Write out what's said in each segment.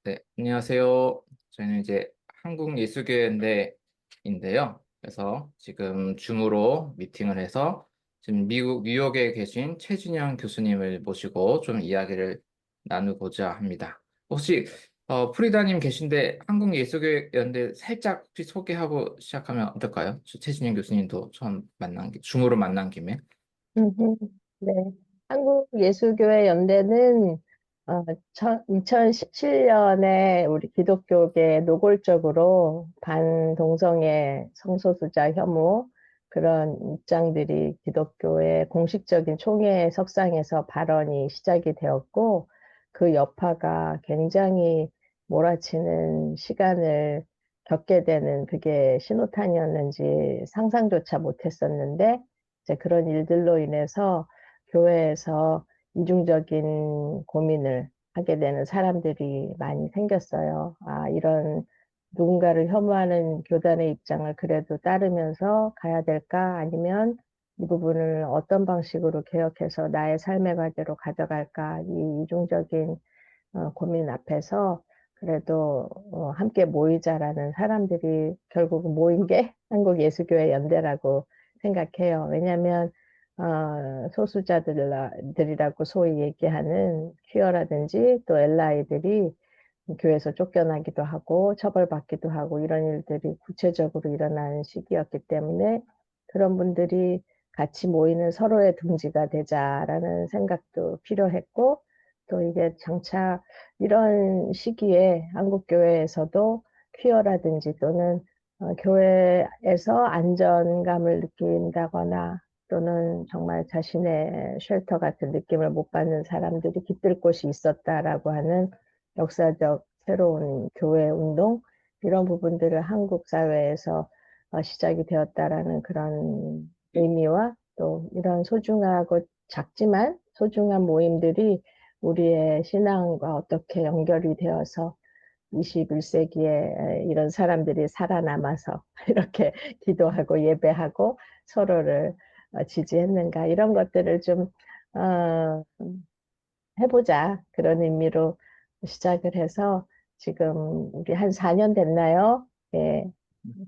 네, 안녕하세요. 저희는 이제 한국예술교회인데요. 그래서 지금 줌으로 미팅을 해서 지금 미국 뉴욕에 계신 최진영 교수님을 모시고 좀 이야기를 나누고자 합니다. 혹시 프리다님 계신데 한국예술교회였는데 살짝 혹시 소개하고 시작하면 어떨까요? 최진영 교수님도 처음 줌으로 만난 김에. 음흠. 네. 한국예술교회 연대는 2017년에 우리 기독교계 노골적으로 반동성애 성소수자 혐오 그런 입장들이 기독교의 공식적인 총회 석상에서 발언이 시작이 되었고 그 여파가 굉장히 몰아치는 시간을 겪게 되는 그게 신호탄이었는지 상상조차 못했었는데 이제 그런 일들로 인해서 교회에서 이중적인 고민을 하게 되는 사람들이 많이 생겼어요. 아, 이런 누군가를 혐오하는 교단의 입장을 그래도 따르면서 가야 될까? 아니면 이 부분을 어떤 방식으로 개혁해서 나의 삶의 과제로 가져갈까? 이 이중적인 고민 앞에서 그래도 함께 모이자라는 사람들이 결국 모인 게 한국예술교회 연대라고 생각해요. 왜냐하면 소수자들이라고 소위 얘기하는 퀴어라든지 또 엘라이들이 교회에서 쫓겨나기도 하고 처벌받기도 하고 이런 일들이 구체적으로 일어나는 시기였기 때문에 그런 분들이 같이 모이는 서로의 둥지가 되자라는 생각도 필요했고 또 이게 장차 이런 시기에 한국교회에서도 퀴어라든지 또는 교회에서 안전감을 느낀다거나 또는 정말 자신의 쉘터 같은 느낌을 못 받는 사람들이 깃들 곳이 있었다라고 하는 역사적 새로운 교회 운동 이런 부분들을 한국 사회에서 시작이 되었다라는 그런 의미와 또 이런 소중하고 작지만 소중한 모임들이 우리의 신앙과 어떻게 연결이 되어서 21세기에 이런 사람들이 살아남아서 이렇게 기도하고 예배하고 서로를 지지했는가 이런 것들을 좀 어, 해보자 그런 의미로 시작을 해서 지금 우리 한 4년 됐나요? 예,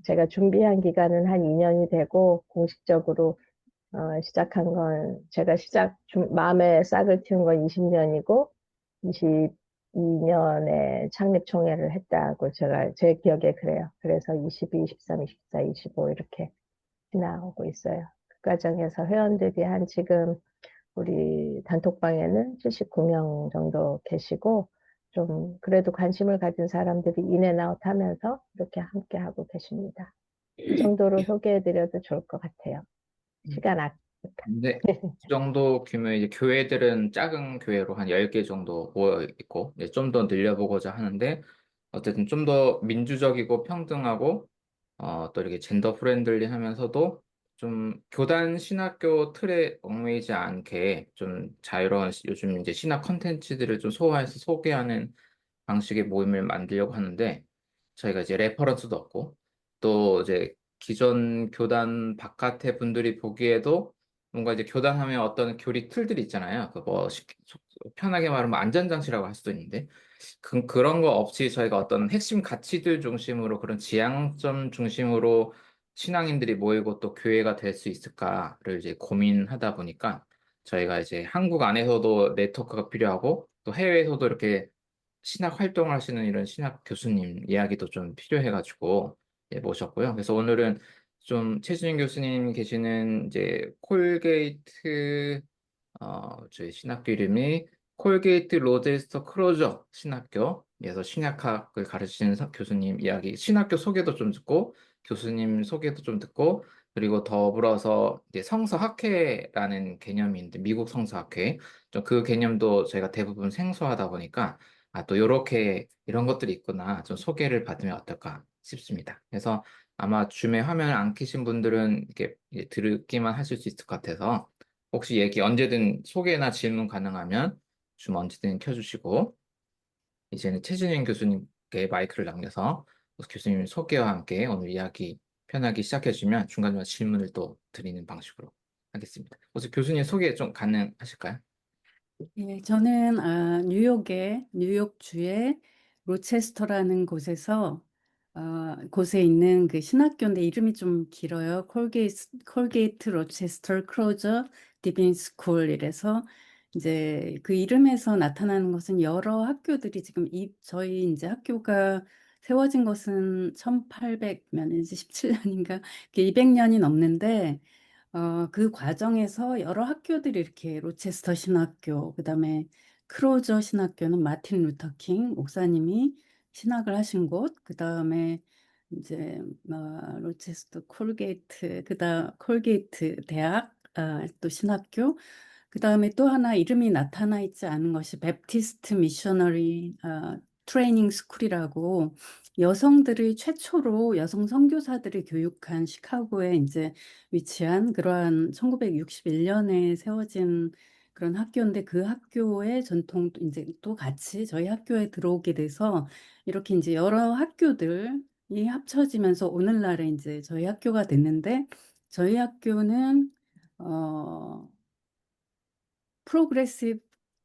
제가 준비한 기간은 한 2년이 되고 공식적으로 시작한 건 제가 마음에 싹을 틔운 건 20년이고 22년에 창립총회를 했다고 제가 제 기억에 그래요. 그래서 22, 23, 24, 25 이렇게 지나오고 있어요. 그 과정에서 회원들이 한 지금 우리 단톡방에는 79명 정도 계시고 좀 그래도 관심을 가진 사람들이 인앤아웃 하면서 이렇게 함께 하고 계십니다. 이 정도로 소개해드려도 좋을 것 같아요. 시간 아끼니까. 근데 그 정도 규모의 이제 교회들은 작은 교회로 한 10개 정도 모여 있고 이제 좀 더 늘려보고자 하는데 어쨌든 좀 더 민주적이고 평등하고 또 이렇게 젠더 프렌들리 하면서도 좀 교단 신학교 틀에 얽매이지 않게 좀 자유로운 요즘 이제 신학 컨텐츠들을 좀 소화해서 소개하는 방식의 모임을 만들려고 하는데 저희가 이제 레퍼런스도 없고 또 이제 기존 교단 바깥의 분들이 보기에도 뭔가 이제 교단하면 어떤 교리 틀들이 있잖아요. 그뭐 편하게 말하면 안전장치라고 할 수도 있는데 그런 거 없이 저희가 어떤 핵심 가치들 중심으로 그런 지향점 중심으로 신앙인들이 모이고 또 교회가 될 수 있을까를 이제 고민하다 보니까 저희가 이제 한국 안에서도 네트워크가 필요하고 또 해외에서도 이렇게 신학 활동을 하시는 이런 신학 교수님 이야기도 좀 필요해가지고 예, 모셨고요. 그래서 오늘은 좀 최준인 교수님 계시는 이제 콜게이트 저희 신학교 이름이 콜게이트 로제스터 크로저 신학교에서 신약학을 가르치시는 교수님 이야기, 신학교 소개도 좀 듣고 교수님 소개도 좀 듣고 그리고 더불어서 이제 성서학회라는 개념이 있는데 미국 성서학회 좀 그 개념도 저희가 대부분 생소하다 보니까 또 요렇게 이런 것들이 있구나 좀 소개를 받으면 어떨까 싶습니다. 그래서 아마 줌에 화면을 안 켜신 분들은 이렇게 이제 듣기만 하실 수 있을 것 같아서 혹시 얘기 언제든 소개나 질문 가능하면 줌 언제든 켜주시고 이제는 최진행 교수님께 마이크를 남겨서 교수님 소개와 함께 오늘 이야기 편하게 시작해 주시면 중간중간 질문을 또 드리는 방식으로 하겠습니다. 혹시 교수님 소개 좀 가능하실까요? 예, 저는 뉴욕주에 로체스터라는 곳에 있는 그 신학교인데 이름이 좀 길어요. 콜게이트 로체스터 크로저 디빈 스쿨 이래서 이제 그 이름에서 나타나는 것은 여러 학교들이 지금 저희 이제 학교가 세워진 것은 1800년인지 17년인가 200년이 넘는데 그 과정에서 여러 학교들이 이렇게 로체스터 신학교, 그다음에 크로저 신학교는 마틴 루터 킹 목사님이 신학을 하신 곳, 그다음에 이제 로체스터 콜게이트 대학 또 신학교, 그다음에 또 하나 이름이 나타나 있지 않은 것이 베프티스트 미셔너리 트레이닝 스쿨이라고 여성들이 최초로 여성 선교사들을 교육한 시카고에 이제 위치한 그러한 1961년에 세워진 그런 학교인데 그 학교의 전통도 이제 또 같이 저희 학교에 들어오게 돼서 이렇게 이제 여러 학교들이 합쳐지면서 오늘날에 이제 저희 학교가 됐는데 저희 학교는 어 프로그레시브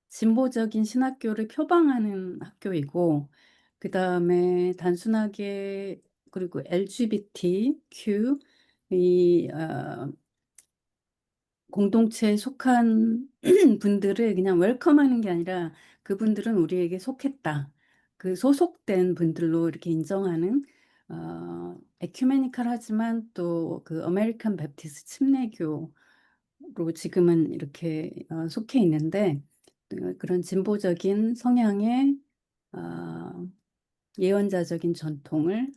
진보적인 신학교를 표방하는 학교이고 그다음에 단순하게 그리고 LGBTQ 이 공동체에 속한 분들을 그냥 웰컴하는 게 아니라 그분들은 우리에게 속했다. 그 소속된 분들로 이렇게 인정하는 에큐메니컬하지만 또 그 아메리칸 베프티스 침례교로 지금은 이렇게 속해 있는데 그런 진보적인 성향의 어, 예언자적인 전통을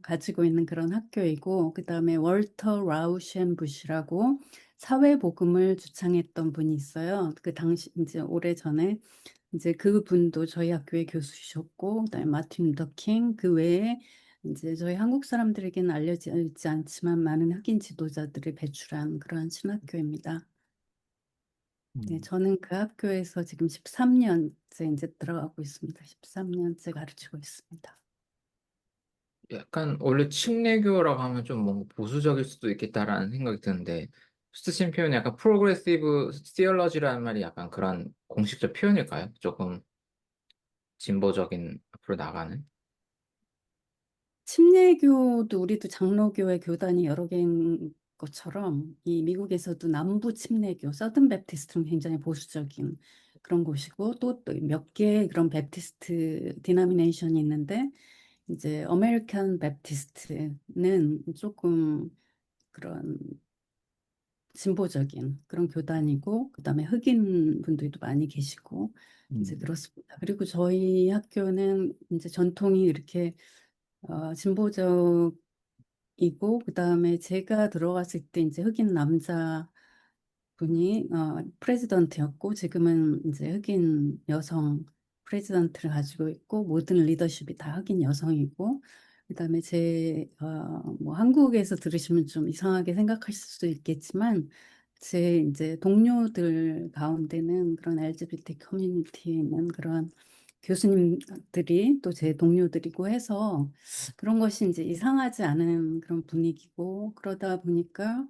가지고 있는 그런 학교이고 그다음에 월터 라우셴부시라고 사회복음을 주창했던 분이 있어요. 그 당시 이제 오래전에 이제 그분도 저희 학교의 교수셨고 그다음에 마틴 루터 킹 그 외에 이제 저희 한국 사람들에게는 알려지지 않지만 많은 흑인 지도자들을 배출한 그런 신학교입니다. 네, 음. 저는 그 학교에서 지금 13년째 이제 들어가고 있습니다. 13년째 가르치고 있습니다. 약간 원래 침례교라고 하면 좀 뭔가 보수적일 수도 있겠다라는 생각이 드는데 쓰신 표현이 약간 프로그레시브 시얼러지라는 말이 약간 그런 공식적 표현일까요? 조금 진보적인 앞으로 나가는. 침례교도 우리도 장로교회 교단이 여러 개인 것처럼 이 미국에서도 남부 침례교, 서든 베프티스트는 굉장히 보수적인 그런 곳이고 또 몇 개의 그런 베프티스트 디노미네이션이 있는데 이제 아메리칸 베프티스트는 조금 그런 진보적인 그런 교단이고 그다음에 흑인 분들도 많이 계시고 이제 음. 그렇습니다. 그리고 저희 학교는 이제 전통이 이렇게 진보적이고 그다음에 제가 들어갔을 때 이제 흑인 남자 분이 프레지던트였고 지금은 이제 흑인 여성 프레지던트를 가지고 있고 모든 리더십이 다 흑인 여성이고 그다음에 뭐 한국에서 들으시면 좀 이상하게 생각하실 수도 있겠지만 제 이제 동료들 가운데는 그런 LGBT 커뮤니티에 있는 그런 교수님들이 또 제 동료들이고 해서 그런 것이 이제 이상하지 않은 그런 분위기고 그러다 보니까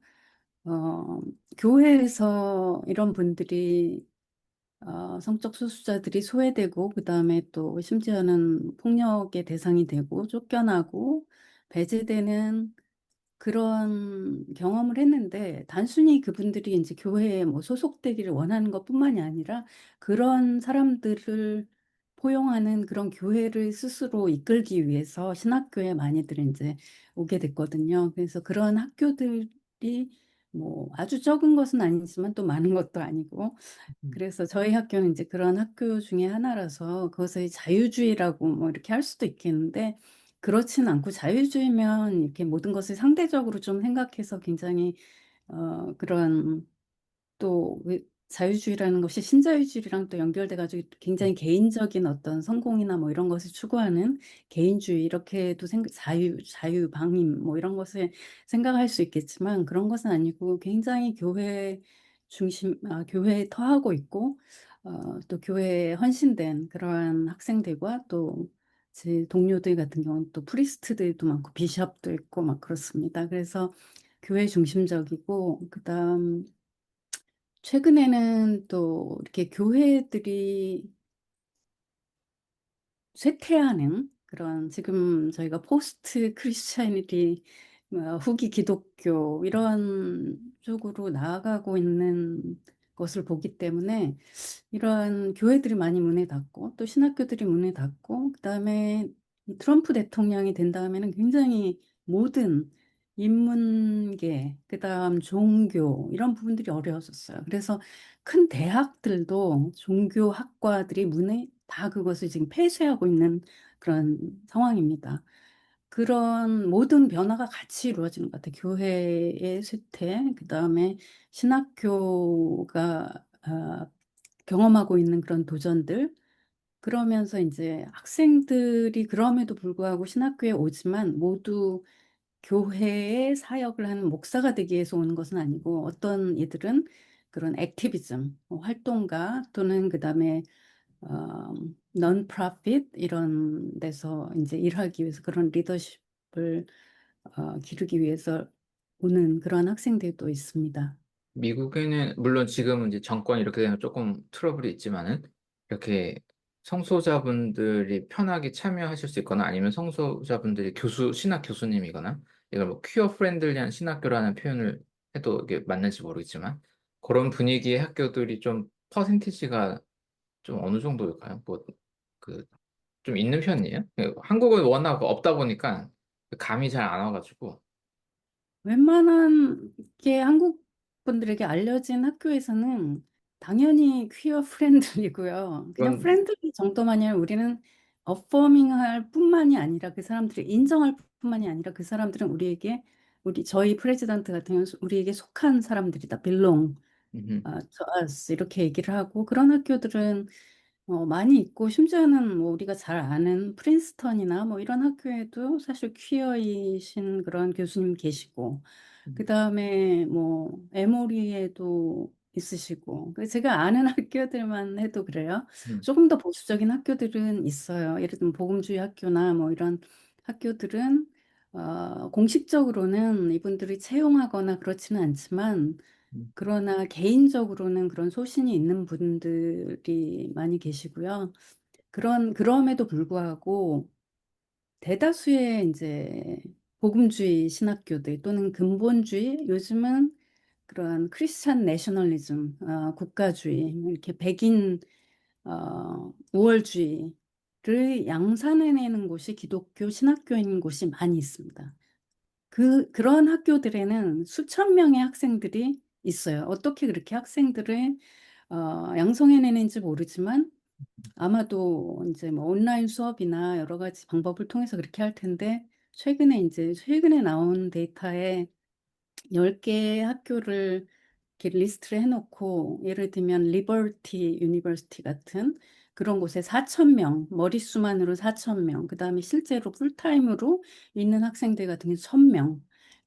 어, 교회에서 이런 분들이 성적 소수자들이 소외되고 그다음에 또 심지어는 폭력의 대상이 되고 쫓겨나고 배제되는 그런 경험을 했는데 단순히 그분들이 이제 교회에 뭐 소속되기를 원하는 것뿐만이 아니라 그런 사람들을 포용하는 그런 교회를 스스로 이끌기 위해서 신학교에 많이들 이제 오게 됐거든요. 그래서 그런 학교들이 뭐 아주 적은 것은 아니지만 또 많은 것도 아니고 그래서 저희 학교는 이제 그런 학교 중에 하나라서 그것을 자유주의라고 뭐 이렇게 할 수도 있겠는데 그렇진 않고 자유주의면 이렇게 모든 것을 상대적으로 좀 생각해서 굉장히 그런 또 자유주의라는 것이 신자유주의랑 또 연결돼 가지고 굉장히 개인적인 어떤 성공이나 뭐 이런 것을 추구하는 개인주의 이렇게도 자유 방임 뭐 이런 것을 생각할 수 있겠지만 그런 것은 아니고 굉장히 교회에 터하고 있고 또 교회에 헌신된 그러한 학생들과 또 제 동료들 같은 경우는 또 프리스트들도 많고 비숍도 있고 막 그렇습니다. 그래서 교회 중심적이고 그다음 최근에는 또 이렇게 교회들이 쇠퇴하는 그런 지금 저희가 포스트 크리스찬이티 후기 기독교 이런 쪽으로 나아가고 있는 것을 보기 때문에 이러한 교회들이 많이 문에 닫고 또 신학교들이 문에 닫고 그다음에 이 트럼프 대통령이 된 다음에는 굉장히 모든 인문계 그다음 종교 이런 부분들이 어려워졌어요. 그래서 큰 대학들도 종교학과들이 문에 다 그것을 지금 폐쇄하고 있는 그런 상황입니다. 그런 모든 변화가 같이 이루어지는 것 같아요. 교회의 쇠퇴, 그다음에 신학교가 경험하고 있는 그런 도전들, 그러면서 이제 학생들이 그럼에도 불구하고 신학교에 오지만 모두 교회의 사역을 하는 목사가 되기 위해서 오는 것은 아니고 어떤 이들은 그런 액티비즘, 활동가 또는 그다음에 어, non-profit 이런 데서 이제 일하기 위해서 그런 리더십을 기르기 위해서 오는 그런 학생들도 있습니다. 미국에는 물론 지금은 이제 정권이 이렇게 되면 조금 트러블이 있지만은 이렇게 성소자분들이 편하게 참여하실 수 있거나 아니면 성소자분들이 신학 교수님이거나 이걸 뭐 퀴어 프렌들리한 신학교라는 표현을 해도 이게 맞는지 모르겠지만 그런 분위기의 학교들이 좀 퍼센티지가 좀 어느 정도일까요? 뭐 그 좀 있는 편이에요? 한국은 워낙 없다 보니까 감이 잘 안 와가지고. 웬만한 게 한국 분들에게 알려진 학교에서는 당연히 퀴어 프렌들이고요. 그냥 그건 프렌들리 정도만이 아니라 우리는 어퍼밍할 뿐만이 아니라 그 사람들을 인정할 뿐만이 아니라 그 사람들은 저희 프레지던트 같은 경우는 우리에게 속한 사람들이다. belong to us 이렇게 얘기를 하고 그런 학교들은 많이 있고 심지어는 뭐 우리가 잘 아는 프린스턴이나 뭐 이런 학교에도 사실 퀴어이신 그런 교수님 계시고 그다음에 뭐 에모리에도 있으시고 제가 아는 학교들만 해도 그래요. 음, 조금 더 보수적인 학교들은 있어요. 예를 들면 복음주의 학교나 뭐 이런 학교들은 공식적으로는 이분들이 채용하거나 그렇지는 않지만 음, 그러나 개인적으로는 그런 소신이 있는 분들이 많이 계시고요. 그럼에도 불구하고 대다수의 이제 복음주의 신학교들 또는 근본주의, 요즘은 그러한 크리스찬 내셔널리즘, 국가주의, 이렇게 백인 우월주의를 양산해내는 곳이 기독교 신학교인 곳이 많이 있습니다. 그런 학교들에는 수천 명의 학생들이 있어요. 어떻게 그렇게 학생들을 양성해내는지 모르지만 아마도 이제 뭐 온라인 수업이나 여러 가지 방법을 통해서 그렇게 할 텐데 최근에 나온 데이터에 10개의 학교를 이렇게 리스트를 해놓고 예를 들면 리버티 유니버시티 같은 그런 곳에 4천 명, 머릿수만으로 4천 명, 그다음에 실제로 풀타임으로 있는 학생들 같은 경우 1,000명.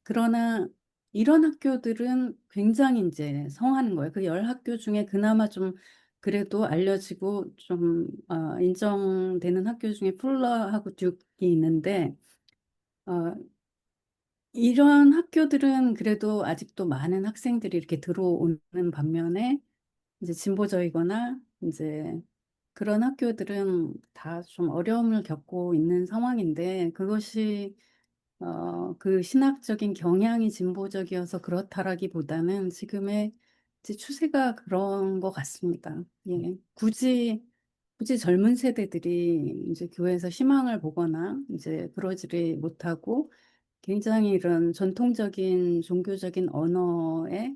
그러나 이런 학교들은 굉장히 이제 성하는 거예요. 그 10학교 중에 그나마 좀 그래도 알려지고 좀 인정되는 학교 중에 풀러하고 듀이 있는데 어, 이런 학교들은 그래도 아직도 많은 학생들이 이렇게 들어오는 반면에 이제 진보적이거나 이제 그런 학교들은 다 좀 어려움을 겪고 있는 상황인데 그것이 그 신학적인 경향이 진보적이어서 그렇다라기보다는 지금의 이제 추세가 그런 것 같습니다. 예. 굳이 젊은 세대들이 이제 교회에서 희망을 보거나 이제 그러지를 못하고 굉장히 이런 전통적인 종교적인 언어에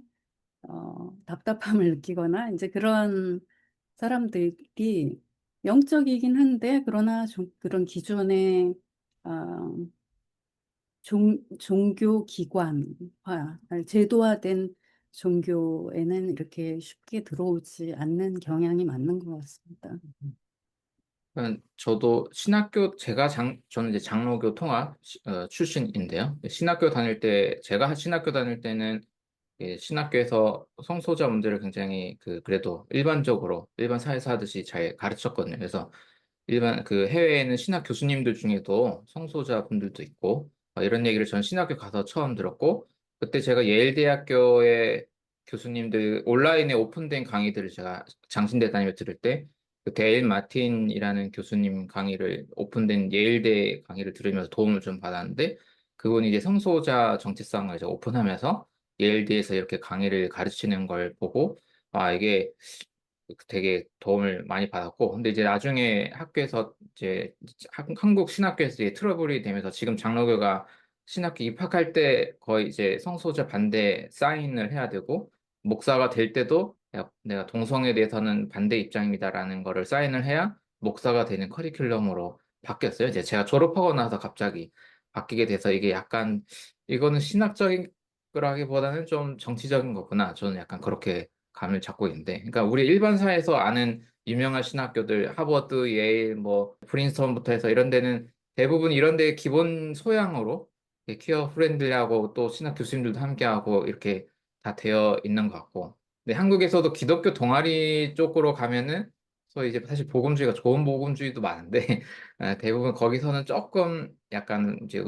답답함을 느끼거나 이제 그런 사람들이 영적이긴 한데 그러나 그런 기존의 어, 종교 기관화, 제도화된 종교에는 이렇게 쉽게 들어오지 않는 경향이 맞는 것 같습니다. 저도 저는 이제 장로교 통합 출신인데요. 제가 신학교 다닐 때는 신학교에서 성소자분들을 굉장히 그래도 일반 사회에서 하듯이 잘 가르쳤거든요. 그래서 일반 해외에는 신학 교수님들 중에도 성소자 분들도 있고 이런 얘기를 전 신학교 가서 처음 들었고 그때 제가 예일대학교의 교수님들 온라인에 오픈된 강의들을 제가 장신대 다니며 들을 때 그 데일 마틴이라는 교수님 강의를 오픈된 예일대 강의를 들으면서 도움을 좀 받았는데 그분이 이제 성소자 정체성을 이제 오픈하면서 예일대에서 이렇게 강의를 가르치는 걸 보고 아 이게 되게 도움을 많이 받았고 근데 이제 나중에 학교에서 이제 한국 신학교에서 이제 트러블이 되면서 지금 장로교가 신학교 입학할 때 거의 이제 성소자 반대 사인을 해야 되고 목사가 될 때도 내가 동성애에 대해서는 반대 입장입니다라는 거를 사인을 해야 목사가 되는 커리큘럼으로 바뀌었어요. 이제 제가 졸업하고 나서 갑자기 바뀌게 돼서 이게 약간 이거는 신학적인 거라기보다는 좀 정치적인 거구나. 저는 약간 그렇게 감을 잡고 있는데, 그러니까 우리 일반 사회에서 아는 유명한 신학교들, 하버드, 예일, 뭐 프린스턴부터 해서 이런 데는 대부분 이런 데 기본 소양으로 이렇게 퀴어 프렌들리하고 또 신학 교수님들도 함께하고 이렇게 다 되어 있는 것 같고, 근데 한국에서도 기독교 동아리 쪽으로 가면은 소위 이제 사실 복음주의가 좋은 복음주의도 많은데 대부분 거기서는 조금 약간 이제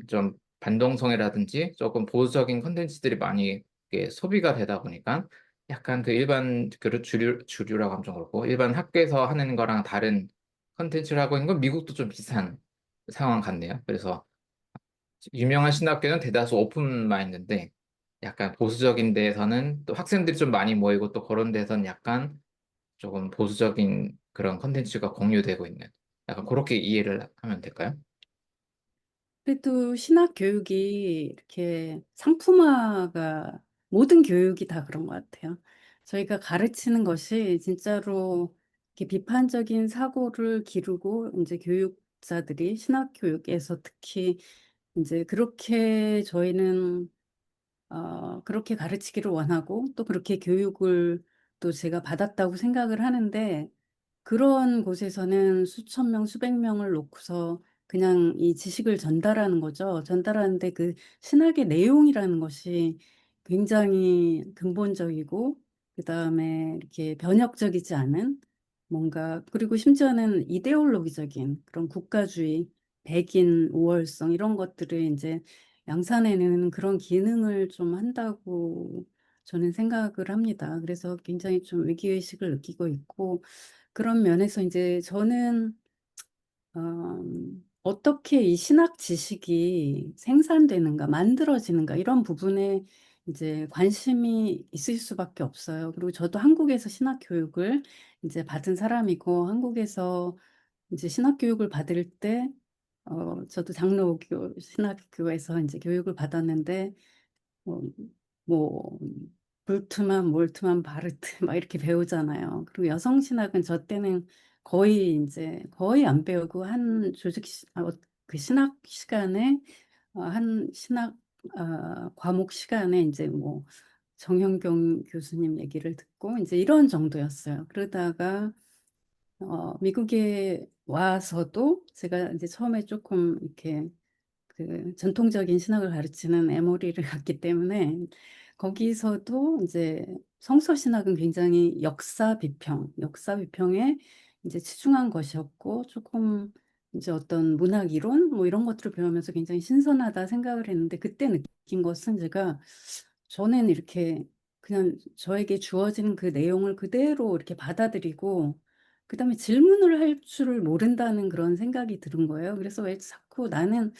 좀 반동성애라든지 조금 보수적인 컨텐츠들이 많이 이렇게 소비가 되다 보니까 약간 그 일반 주류라고 하면 좀 그렇고 일반 학교에서 하는 거랑 다른 컨텐츠를 하고 있는 건 미국도 좀 비슷한 상황 같네요. 그래서 유명한 신학교는 대다수 오픈 마인드인데 약간 보수적인 데에서는 또 학생들이 좀 많이 모이고 또 그런 데서는 약간 조금 보수적인 그런 컨텐츠가 공유되고 있는 약간 그렇게 이해를 하면 될까요? 그래도 신학 교육이 이렇게 상품화가 모든 교육이 다 그런 것 같아요. 저희가 가르치는 것이 진짜로 이렇게 비판적인 사고를 기르고 이제 교육자들이 신학 교육에서 특히 이제 그렇게 저희는 그렇게 가르치기를 원하고 또 그렇게 교육을 또 제가 받았다고 생각을 하는데 그런 곳에서는 수천 명, 수백 명을 놓고서 그냥 이 지식을 전달하는 거죠. 전달하는데 그 신학의 내용이라는 것이 굉장히 근본적이고 그다음에 이렇게 변혁적이지 않은 뭔가 그리고 심지어는 이데올로기적인 그런 국가주의, 백인 우월성 이런 것들을 이제 양산해내는 그런 기능을 좀 한다고 저는 생각을 합니다. 그래서 굉장히 좀 위기의식을 느끼고 있고 그런 면에서 이제 저는 어떻게 이 신학 지식이 생산되는가, 만들어지는가 이런 부분에 이제 관심이 있을 수밖에 없어요. 그리고 저도 한국에서 신학 교육을 이제 받은 사람이고 한국에서 이제 신학 교육을 받을 때 저도 장로교 신학교에서 이제 교육을 받았는데 뭐, 뭐 볼트만, 몰트만, 바르트 막 이렇게 배우잖아요. 그리고 여성 신학은 저 때는 거의 이제 거의 안 배우고 한 그 신학 시간에 한 신학 과목 시간에 이제 뭐 정현경 교수님 얘기를 듣고 이제 이런 정도였어요. 그러다가 미국에 와서도 제가 이제 처음에 조금 이렇게 그 전통적인 신학을 가르치는 에모리를 갔기 때문에 거기서도 이제 성서 신학은 굉장히 역사 비평에 이제 치중한 것이었고 조금 이제 어떤 문학 이론 뭐 이런 것들을 배우면서 굉장히 신선하다 생각을 했는데 그때 느낀 것은 제가 저는 이렇게 그냥 저에게 주어진 그 내용을 그대로 이렇게 받아들이고 그다음에 질문을 할 줄을 모른다는 그런 생각이 드는 거예요. 그래서 왜 자꾸 나는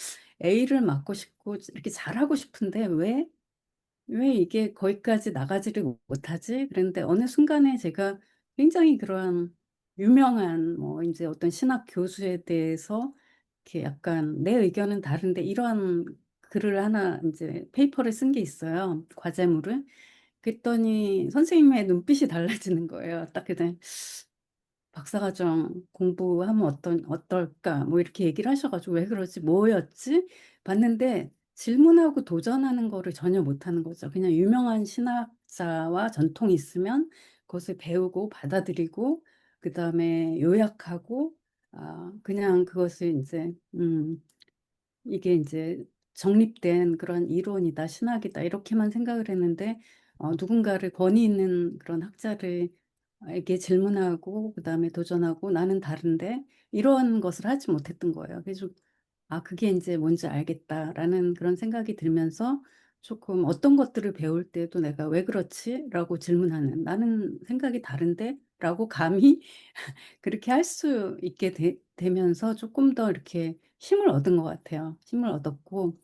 A를 맡고 싶고 이렇게 잘하고 싶은데 왜 이게 거기까지 나가지를 못하지? 그런데 어느 순간에 제가 굉장히 그러한 유명한 뭐 이제 어떤 신학 교수에 대해서 이렇게 약간 내 의견은 다른데 이러한 글을 하나 이제 페이퍼를 쓴 게 있어요. 과제물을. 그랬더니 선생님의 눈빛이 달라지는 거예요. 딱 그때 박사과정 공부하면 어떨까? 뭐 이렇게 얘기를 하셔가지고 왜 그러지? 뭐였지? 봤는데 질문하고 도전하는 거를 전혀 못하는 거죠. 그냥 유명한 신학자와 전통이 있으면 그것을 배우고 받아들이고 그다음에 요약하고 그냥 그것을 이제 이게 이제 정립된 그런 이론이다, 신학이다 이렇게만 생각을 했는데 누군가를 권위 있는 그런 학자를 에게 질문하고 그다음에 도전하고 나는 다른데 이런 것을 하지 못했던 거예요. 그래서 그게 이제 뭔지 알겠다라는 그런 생각이 들면서 조금 어떤 것들을 배울 때도 내가 왜 그렇지? 라고 질문하는 나는 생각이 다른데 라고 감히 그렇게 할 수 있게 되면서 조금 더 이렇게 힘을 얻은 것 같아요. 힘을 얻었고,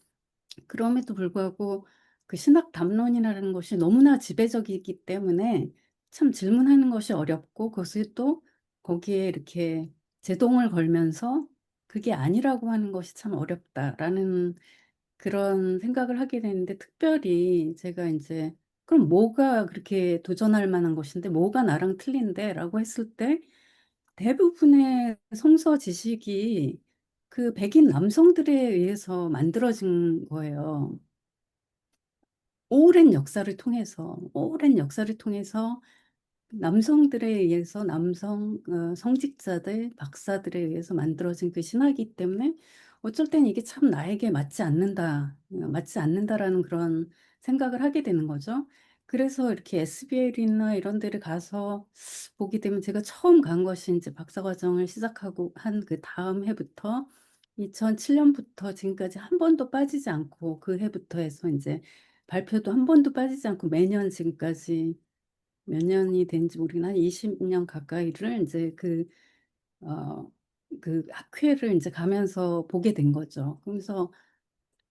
그럼에도 불구하고 그 신학 담론이라는 것이 너무나 지배적이기 때문에 참 질문하는 것이 어렵고, 그것을 또 거기에 이렇게 제동을 걸면서 그게 아니라고 하는 것이 참 어렵다라는 그런 생각을 하게 되는데, 특별히 제가 이제 그럼 뭐가 그렇게 도전할 만한 것인데 뭐가 나랑 틀린데라고 했을 때 대부분의 성서 지식이 그 백인 남성들에 의해서 만들어진 거예요. 오랜 역사를 통해서 남성들에 의해서 성직자들, 박사들에 의해서 만들어진 그 신화이기 때문에 어쩔 땐 이게 참 나에게 맞지 않는다라는 그런 생각을 하게 되는 거죠. 그래서 이렇게 SBL이나 이런 데를 가서 보게 되면, 제가 처음 간 것이 이제 박사과정을 시작하고 한 그 다음 해부터 2007년부터 지금까지 한 번도 빠지지 않고, 그 해부터 해서 이제 발표도 한 번도 빠지지 않고 매년 지금까지 몇 년이 된지 모르겠나, 한 20년 가까이를 이제 어, 그 학회를 이제 가면서 보게 된 거죠. 그래서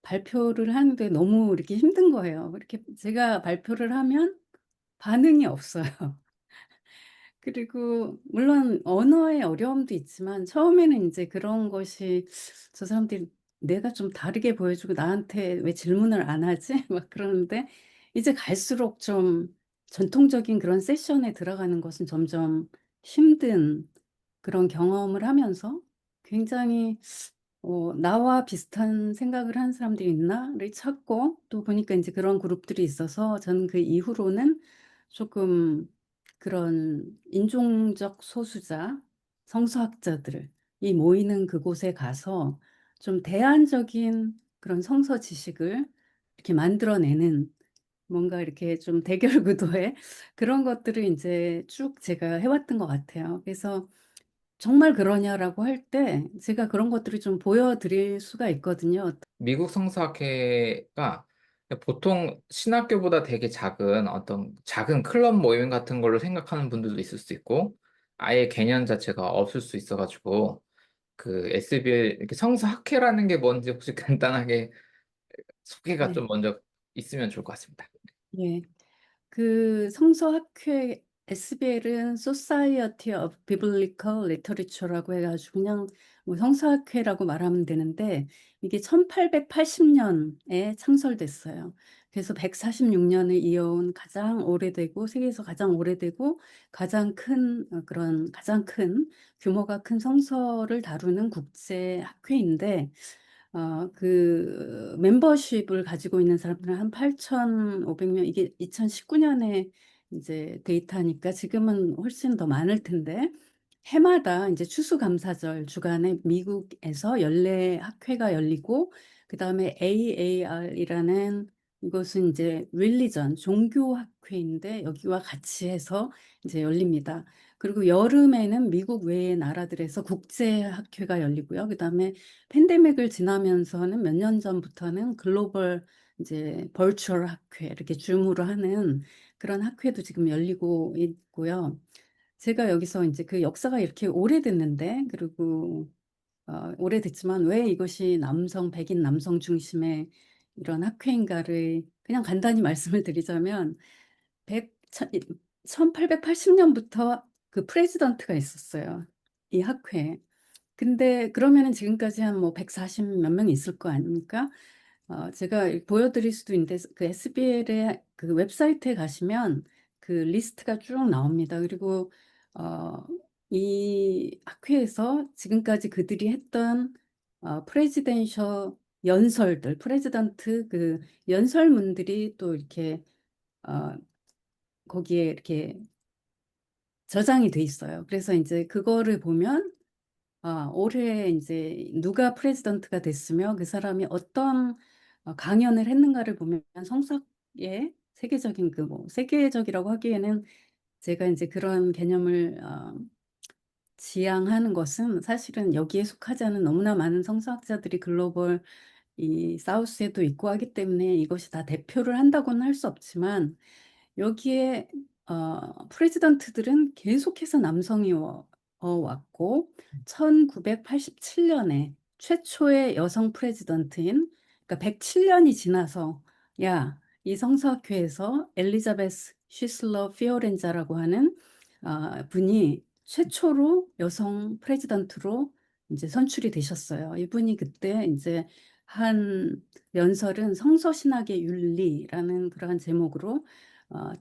발표를 하는데 너무 이렇게 힘든 거예요. 이렇게 제가 발표를 하면 반응이 없어요. 그리고 물론 언어의 어려움도 있지만, 처음에는 이제 그런 것이, 저 사람들이 내가 좀 다르게 보여주고 나한테 왜 질문을 안 하지? 막 그러는데, 이제 갈수록 좀 전통적인 그런 세션에 들어가는 것은 점점 힘든 그런 경험을 하면서, 굉장히 나와 비슷한 생각을 하는 사람들이 있나를 찾고, 또 보니까 이제 그런 그룹들이 있어서, 저는 그 이후로는 조금 그런 인종적 소수자, 성서학자들이 모이는 그곳에 가서 좀 대안적인 그런 성서 지식을 이렇게 만들어내는, 뭔가 이렇게 좀 대결 구도의 그런 것들을 이제 쭉 제가 해왔던 것 같아요. 그래서 정말 그러냐라고 할 때 제가 그런 것들을 좀 보여드릴 수가 있거든요. 미국 성서학회가 보통 신학교보다 되게 작은 어떤 작은 클럽 모임 같은 걸로 생각하는 분들도 있을 수 있고, 아예 개념 자체가 없을 수 있어가지고, 그 SBL 이렇게 성서학회라는 게 뭔지 혹시 간단하게 소개가 네. 좀 먼저 있으면 좋을 것 같습니다. 예. 그 성서학회, SBL은 Society of Biblical Literature라고 해가지고 그냥 뭐 성서학회라고 말하면 되는데, 이게 1880년에 창설됐어요. 그래서 146년을 이어온 가장 오래되고, 세계에서 가장 오래되고 가장 큰 규모가 큰 성서를 다루는 국제 학회인데, 그 멤버십을 가지고 있는 사람들은 한 8,500명, 이게 2019년에 이제 데이터니까 지금은 훨씬 더 많을 텐데, 해마다 이제 추수감사절 주간에 미국에서 연례 학회가 열리고, 그다음에 AAR이라는, 이것은 이제 릴리전 종교 학회인데 여기와 같이 해서 이제 열립니다. 그리고 여름에는 미국 외의 나라들에서 국제 학회가 열리고요. 그다음에 팬데믹을 지나면서는 몇 년 전부터는 글로벌 이제 벌추얼 학회, 이렇게 줌으로 하는 그런 학회도 지금 열리고 있고요. 제가 여기서 이제 그 역사가 이렇게 오래됐는데, 그리고 오래됐지만 왜 이것이 백인 남성 중심의 이런 학회인가를 그냥 간단히 말씀을 드리자면, 1880년부터 그 프레지던트가 있었어요. 이 학회에. 근데 그러면은 지금까지 한 뭐 140 몇 명 있을 거 아닙니까? 제가 보여드릴 수도 있는데, 그 SBL의 그 웹사이트에 가시면 그 리스트가 쭉 나옵니다. 그리고 어, 이 학회에서 지금까지 그들이 했던 프레지던셜 연설들, 프레지던트 그 연설문들이 또 이렇게 어, 거기에 이렇게 저장이 돼 있어요. 그래서 이제 그거를 보면, 올해 이제 누가 프레지던트가 됐으며 그 사람이 어떤 강연을 했는가를 보면, 성서의 세계적인 그 뭐 세계적이라고 하기에는, 제가 이제 그런 개념을 지향하는 것은 사실은 여기에 속하지 않은 너무나 많은 성서학자들이 글로벌 이 사우스에도 있고 하기 때문에 이것이 다 대표를 한다고는 할 수 없지만, 여기에 프레지던트들은 계속해서 남성이 왔고 1987년에 최초의 여성 프레지던트인 그러니까 107년이 지나서 야, 이 성서학회에서 엘리자베스 쉬슬러 피오렌자라고 하는 분이 최초로 여성 프레지던트로 이제 선출이 되셨어요. 이분이 그때 이제 한 연설은 성서신학의 윤리라는 그러한 제목으로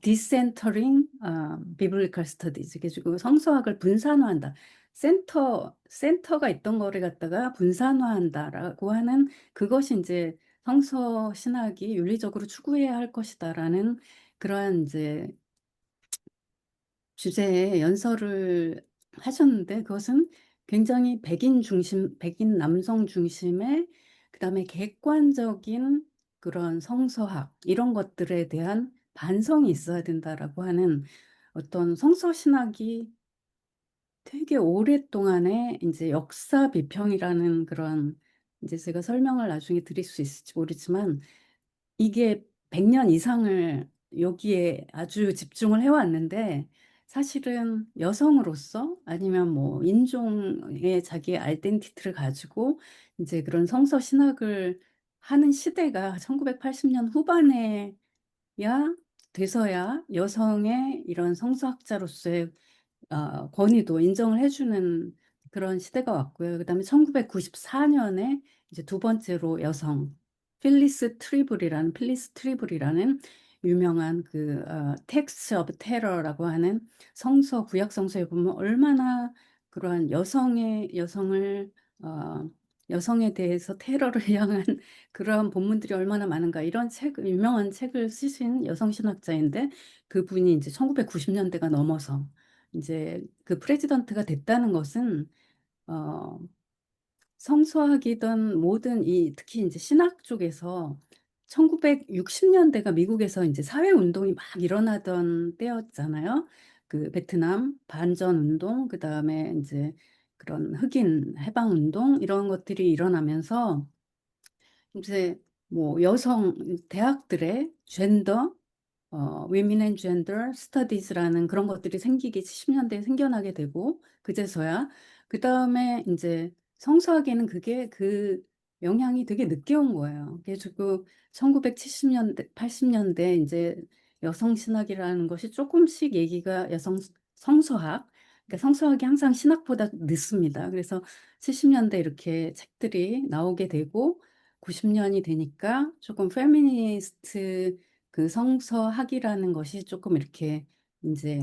Decentering Biblical Studies. 그래가지고 성서학을 분산화한다. 센터가 있던 거를 갖다가 분산화한다라고 하는 그것이 이제 성서 신학이 윤리적으로 추구해야 할 것이다라는 그러한 이제 주제의 연설을 하셨는데 그것은 굉장히 백인 남성 중심의 그다음에 객관적인 그런 성서학 이런 것들에 대한 반성이 있어야 된다라고 하는 어떤 성서 신학이 되게 오랫동안의 이제 역사 비평이라는 그런 이제 제가 설명을 나중에 드릴 수 있을지 모르지만 이게 100년 이상을 여기에 아주 집중을 해왔는데 사실은 여성으로서 아니면 뭐 인종의 자기의 아이덴티티를 가지고 이제 그런 성서 신학을 하는 시대가 1980년 후반에야 돼서야 여성의 이런 성서학자로서의 권위도 인정을 해주는 그런 시대가 왔고요. 그다음에 1994년에 이제 두 번째로 여성 필리스 트리블이라는 유명한 그 텍스트 오브 테러라고 하는 성서 구약 성서에 보면 얼마나 그러한 여성에 대해서 테러를 향한 그러한 본문들이 얼마나 많은가 이런 유명한 책을 쓰신 여성 신학자인데 그분이 이제 1990년대가 넘어서 이제 그 프레지던트가 됐다는 것은 어, 성서학이든 모든 특히 이제 신학 쪽에서 1960년대가 미국에서 이제 사회 운동이 막 일어나던 때였잖아요. 그 베트남 반전 운동, 그다음에 이제 그런 흑인 해방 운동 이런 것들이 일어나면서 이제 뭐 여성 대학들의 젠더 Women and Gender Studies라는 그런 것들이 생기기 70년대에 생겨나게 되고 그제서야 그 다음에 이제 성서학에는 그게 그 영향이 되게 늦게 온 거예요. 그래가지고 1970년대, 80년대 이제 여성 신학이라는 것이 조금씩 얘기가 성서학, 그러니까 성서학이 항상 신학보다 늦습니다. 그래서 70년대 이렇게 책들이 나오게 되고 90년이 되니까 조금 페미니스트 그 성서학이라는 것이 조금 이렇게 이제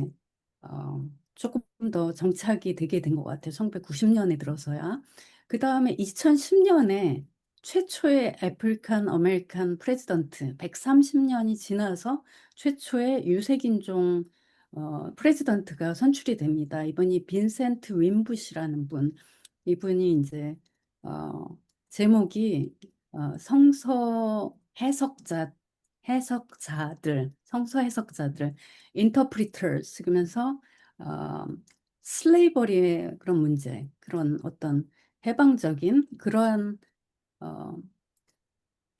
조금 더 정착이 되게 된 것 같아요. 1990년에 들어서야. 그 다음에 2010년에 최초의 아프리칸 아메리칸 프레지던트 130년이 지나서 최초의 유색인종 프레지던트가 선출이 됩니다. 이분이 빈센트 윈부시라는 분. 이분이 이제 어, 제목이 성서 성서 해석자들, interpreters 그러면서 어, 슬레이버리의 그런 문제, 그런 어떤 해방적인 그러한 어,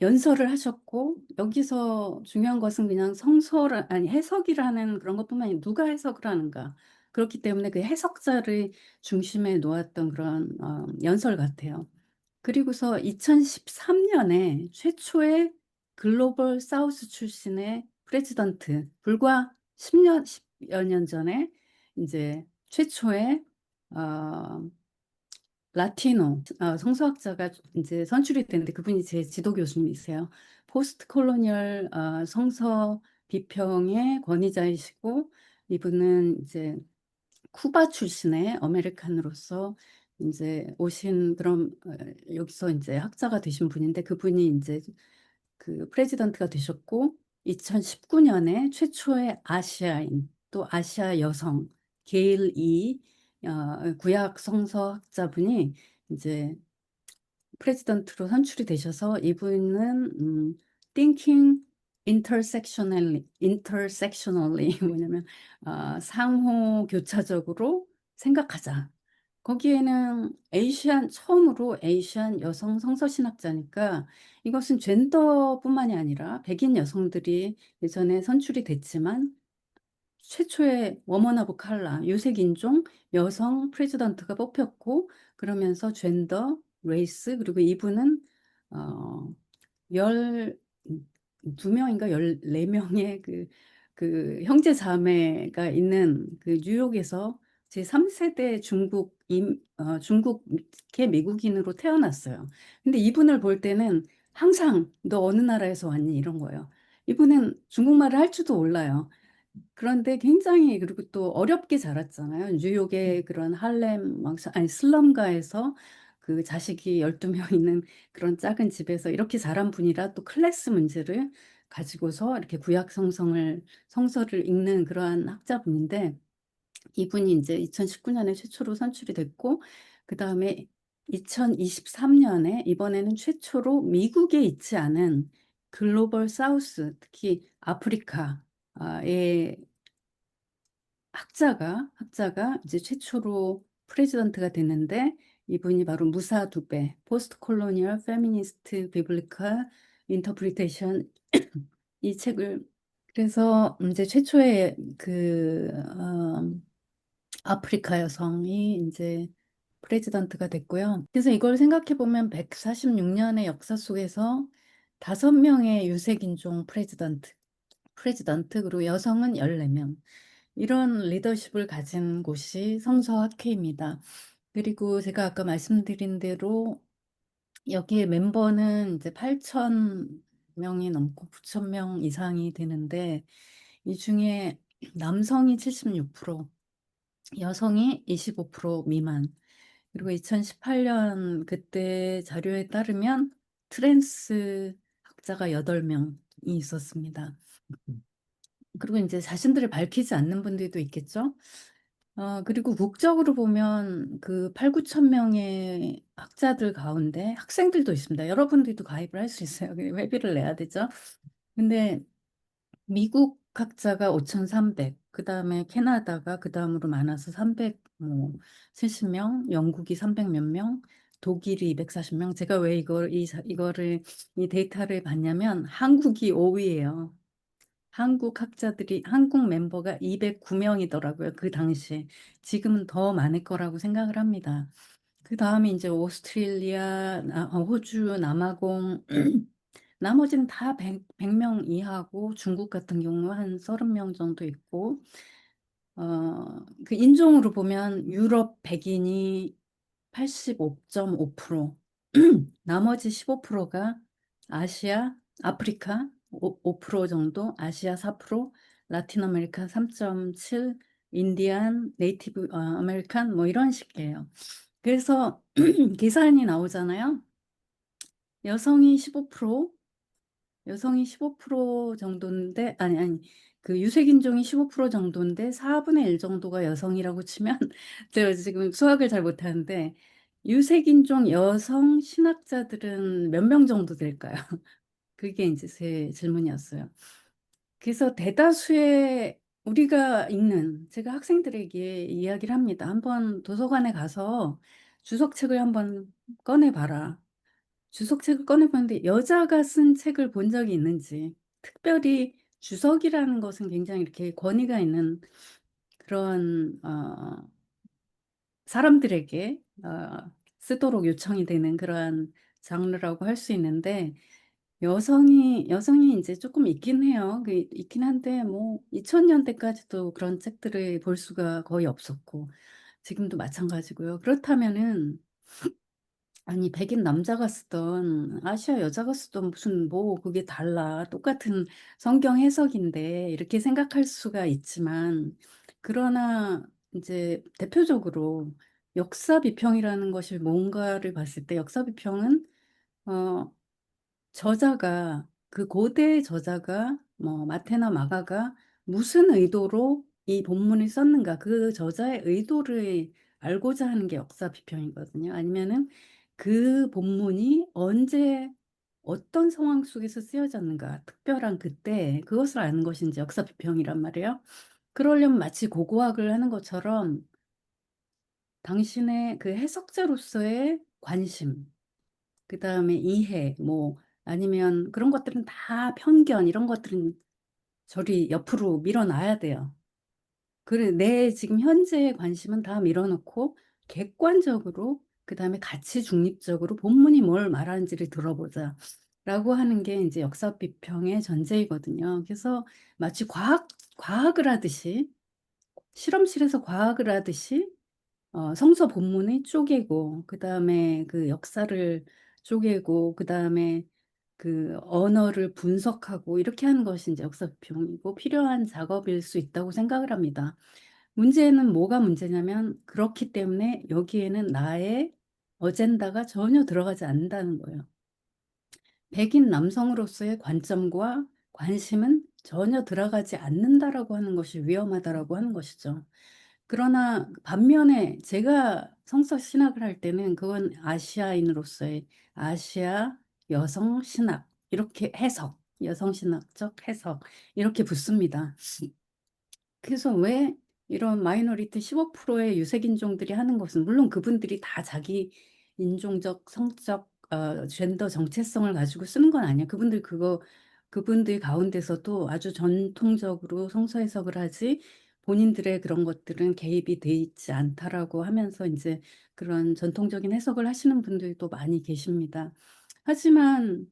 연설을 하셨고 여기서 중요한 것은 그냥 해석이라는 그런 것뿐만 아니라 누가 해석을 하는가. 그렇기 때문에 그 해석자를 중심에 놓았던 그런 연설 같아요. 그리고서 2013년에 최초의 글로벌 사우스 출신의 프레지던트, 불과 10여 년 전에 이제 최초의 어, 라티노 성서학자가 이제 선출이 됐는데 그분이 제 지도 교수님이세요. 포스트 콜로니얼 성서 비평의 권위자이시고 이분은 이제 쿠바 출신의 아메리칸으로서 이제 오신 그런 여기서 이제 학자가 되신 분인데 그분이 이제 그 프레지던트가 되셨고 2019년에 최초의 아시아인 또 아시아 여성 게일 구약 성서학자분이 이제 프레지던트로 선출이 되셔서 이분은 Thinking intersectionally 뭐냐면 상호 교차적으로 생각하자. 거기에는 처음으로 에이시안 여성 성서신학자니까 이것은 젠더뿐만이 아니라 백인 여성들이 예전에 선출이 됐지만 최초의 워먼 오브 칼라, 유색인종 여성 프레지던트가 뽑혔고, 그러면서 젠더, 레이스, 그리고 이분은 어, 12명인가 14명의 그 형제 자매가 있는 그 뉴욕에서 제3세대 중국계 미국인으로 태어났어요. 근데 이분을 볼 때는 항상 너 어느 나라에서 왔니? 이런 거예요. 이분은 중국말을 할 줄도 몰라요. 그런데 굉장히 그리고 또 어렵게 자랐잖아요. 뉴욕의 그런 할렘 아니 슬럼가에서 그 자식이 12명 있는 그런 작은 집에서 이렇게 자란 분이라 또 클래스 문제를 가지고서 이렇게 성서를 읽는 그러한 학자분인데, 이분이 이제 2019년에 최초로 선출이 됐고, 그다음에 2023년에 이번에는 최초로 미국에 있지 않은 글로벌 사우스, 특히 아프리카의 학자가 이제 최초로 프레지던트가 됐는데, 이분이 바로 무사 두베, 포스트 콜로니얼 페미니스트 비블리컬 인터프리테이션 이 책을, 그래서 이제 최초의 아프리카 여성이 이제 프레지던트가 됐고요. 그래서 이걸 생각해 보면 146년의 역사 속에서 5명의 유색인종 프레지던트, 그리고 여성은 14명. 이런 리더십을 가진 곳이 성서학회입니다. 그리고 제가 아까 말씀드린 대로 여기에 멤버는 이제 8천 명이 넘고 9천 명 이상이 되는데, 이 중에 남성이 76%, 여성이 25% 미만. 그리고 2018년 그때 자료에 따르면 트랜스 학자가 8명이 있었습니다. 그리고 이제 자신들을 밝히지 않는 분들도 있겠죠. 그리고 국적으로 보면 그 8, 9천 명의 학자들 가운데 학생들도 있습니다. 여러분들도 가입을 할 수 있어요. 회비를 내야 되죠. 근데 미국 학자가 5,300, 그 다음에 캐나다가 그 다음으로 많아서 300, 뭐, 70명, 영국이 300 몇 명, 독일이 240명. 제가 왜 이 데이터를 봤냐면 한국이 5위예요. 한국 멤버가 209명이더라고요. 그 당시에. 지금은 더 많을 거라고 생각을 합니다. 그 다음에 이제 오스트레일리아, 호주, 남아공, 나머지는 다 100명 이하고, 중국 같은 경우 한 30명 정도 있고, 그 인종으로 보면 유럽 백인이 85.5%, 나머지 15%가 아시아, 아프리카 5% 정도, 아시아 4%, 라틴 아메리카 3.7, 인디안, 네이티브 아메리칸 뭐 이런 식이에요. 그래서 계산이 나오잖아요. 여성이 15%, 여성이 15% 정도인데, 아니, 그 유색인종이 15% 정도인데 4분의 1 정도가 여성이라고 치면, 제가 지금 수학을 잘 못하는데, 유색인종 여성 신학자들은 몇 명 정도 될까요? 그게 이제 제 질문이었어요. 그래서 대다수의 우리가 읽는, 제가 학생들에게 이야기를 합니다. 한번 도서관에 가서 주석책을 한번 꺼내봐라. 주석책을 꺼내봤는데 여자가 쓴 책을 본 적이 있는지, 특별히 주석이라는 것은 굉장히 이렇게 권위가 있는 그런 사람들에게 쓰도록 요청이 되는 그러한 장르라고 할 수 있는데, 여성이 이제 조금 있긴 해요. 있긴 한데 뭐 2000년대까지도 그런 책들을 볼 수가 거의 없었고, 지금도 마찬가지고요. 그렇다면은 아니, 백인 남자가 쓰던 아시아 여자가 쓰던 무슨 뭐 그게 달라. 똑같은 성경 해석인데 이렇게 생각할 수가 있지만, 그러나 이제 대표적으로 역사 비평이라는 것이 뭔가를 봤을 때, 역사 비평은 어 그 고대 저자가 뭐 마테나 마가가 무슨 의도로 이 본문을 썼는가, 그 저자의 의도를 알고자 하는 게 역사 비평이거든요. 아니면은 그 본문이 언제 어떤 상황 속에서 쓰여졌는가, 특별한 그때 그것을 아는 것이 이제 역사 비평이란 말이에요. 그러려면 마치 고고학을 하는 것처럼 당신의 그 해석자로서의 관심, 그 다음에 이해, 뭐, 아니면 그런 것들은 다 편견, 이런 것들은 저리 옆으로 밀어놔야 돼요. 그래, 내 지금 현재의 관심은 다 밀어놓고 객관적으로 그다음에 가치 중립적으로 본문이 뭘 말하는지를 들어보자. 라고 하는 게 이제 역사 비평의 전제이거든요. 그래서 마치 과학을 하듯이 실험실에서 과학을 하듯이 성서 본문을 쪼개고 그다음에 그 역사를 쪼개고 그다음에 그 언어를 분석하고 이렇게 하는 것이 이제 역사 비평이고 필요한 작업일 수 있다고 생각을 합니다. 문제는 뭐가 문제냐면 그렇기 때문에 여기에는 나의 어젠다가 전혀 들어가지 않는다는 거예요. 백인 남성으로서의 관점과 관심은 전혀 들어가지 않는다라고 하는 것이 위험하다라고 하는 것이죠. 그러나 반면에 제가 성서 신학을 할 때는 그건 아시아인으로서의 아시아 여성 신학 이렇게 해석, 여성 신학적 해석 이렇게 붙습니다. 그래서 왜 이런 마이너리티 15%의 유색인종들이 하는 것은 물론 그분들이 다 자기 인종적, 성적, 젠더 정체성을 가지고 쓰는 건 아니야. 그분들 가운데서도 아주 전통적으로 성서 해석을 하지 본인들의 그런 것들은 개입이 돼 있지 않다라고 하면서 이제 그런 전통적인 해석을 하시는 분들도 많이 계십니다. 하지만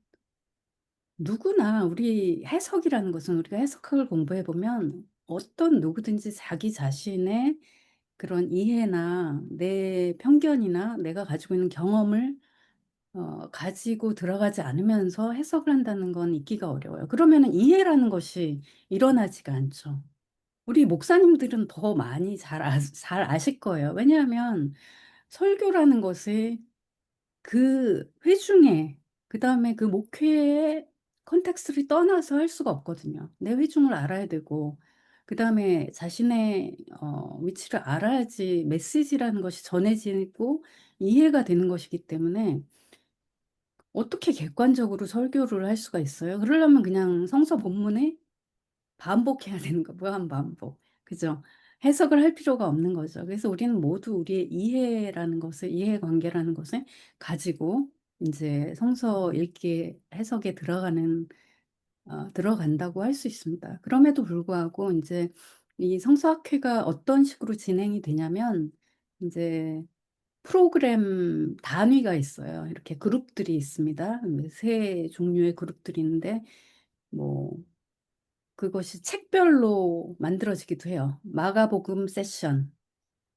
누구나 우리 해석이라는 것은 우리가 해석학을 공부해 보면 어떤 누구든지 자기 자신의 그런 이해나 내 편견이나 내가 가지고 있는 경험을 가지고 들어가지 않으면서 해석을 한다는 건 있기가 어려워요. 그러면은 이해라는 것이 일어나지가 않죠. 우리 목사님들은 더 많이 잘 아실 거예요. 왜냐하면 설교라는 것이 그 회중에 그다음에 그 목회의 컨텍스트를 떠나서 할 수가 없거든요. 내 회중을 알아야 되고 그다음에 자신의 위치를 알아야지 메시지라는 것이 전해지고 이해가 되는 것이기 때문에 어떻게 객관적으로 설교를 할 수가 있어요? 그러려면 그냥 성서 본문에 반복해야 되는 거 무한 반복. 그죠? 해석을 할 필요가 없는 거죠. 그래서 우리는 모두 우리의 이해라는 것을 이해관계라는 것을 가지고 이제 성서 읽기 해석에 들어간다고 할 수 있습니다. 그럼에도 불구하고 이제 이 성서학회가 어떤 식으로 진행이 되냐면 이제 프로그램 단위가 있어요. 이렇게 그룹들이 있습니다. 세 종류의 그룹들이 있는데 뭐 그것이 책별로 만들어지기도 해요. 마가복음 세션,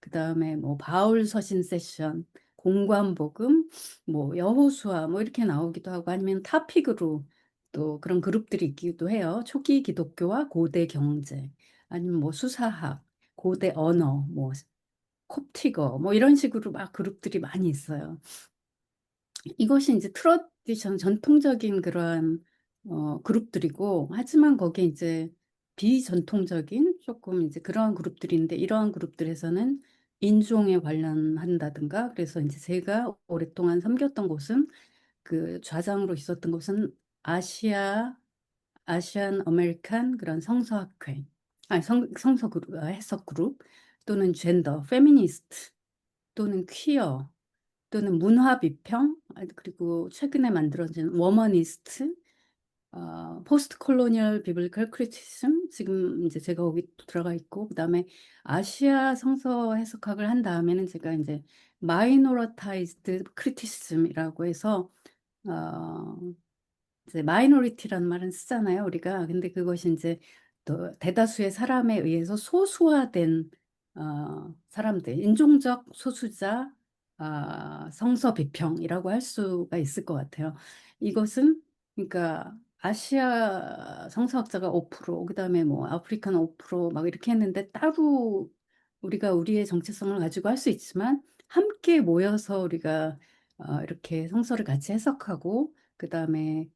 그다음에 뭐 바울 서신 세션, 공관복음, 뭐 여호수아 뭐 이렇게 나오기도 하고 아니면 타픽으로 또 그런 그룹들이 있기도 해요. 초기 기독교와 고대 경제, 아니면 뭐 수사학, 고대 언어, 뭐 콥티거 뭐 이런 식으로 막 그룹들이 많이 있어요. 이것이 이제 트러디션 전통적인 그러한 그룹들이고 하지만 거기에 이제 비전통적인 조금 이제 그러한 그룹들인데 이러한 그룹들에서는 인종에 관련한다든가 그래서 이제 제가 오랫동안 섬겼던 곳은 그 좌장으로 있었던 곳은 아시안 아메리칸 그런 성서학회 아니 성서 그룹 해석 그룹 또는 젠더 페미니스트 또는 퀴어 또는 문화 비평, 그리고 최근에 만들어진 워머니스트, 포스트 콜로니얼 비블리컬 크리티시즘, 지금 이제 제가 거기 또 들어가 있고, 그다음에 아시아 성서 해석학을 한 다음에는 제가 이제 마이노러타이즈드 크리티시즘이라고 해서 어, 이제 마이너리티라는 말은 쓰잖아요, 우리가. 근데 그것이 이제 또 대다수의 사람에 의해서 소수화된 사람들, 인종적 소수자 성서 비평이라고 할 수가 있을 것 같아요. 이것은 그러니까 아시아 성서학자가 5%, 그다음에 뭐 아프리카는 5%막 이렇게 했는데 따로 우리가 우리의 정체성을 가지고 할 수 있지만 함께 모여서 우리가 이렇게 성서를 같이 해석하고 그다음에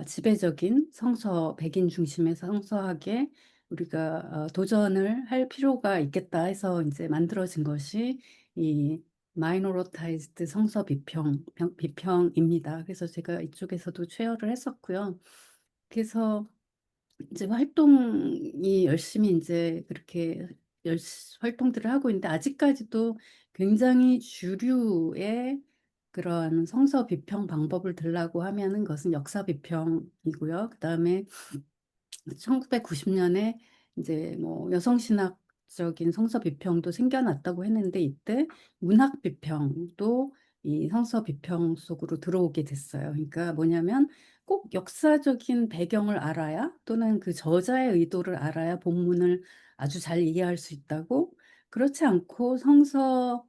지배적인 성서 백인 중심의 성서학에 우리가 도전을 할 필요가 있겠다 해서 이제 만들어진 것이 이 마이너로타이즈드 성서 비평입니다. 그래서 제가 이쪽에서도 최열을 했었고요. 그래서 이제 활동이 열심히 이제 그렇게 활동들을 하고 있는데 아직까지도 굉장히 주류의 그런 성서 비평 방법을 들라고 하면은 그것은 역사 비평이고요. 그다음에 1990년에 이제 뭐 여성신학 민족적인 성서 비평도 생겨났다고 했는데 이때 문학 비평도 이 성서 비평 속으로 들어오게 됐어요. 그러니까 뭐냐면 꼭 역사적인 배경을 알아야 또는 그 저자의 의도를 알아야 본문을 아주 잘 이해할 수 있다고 그렇지 않고 성서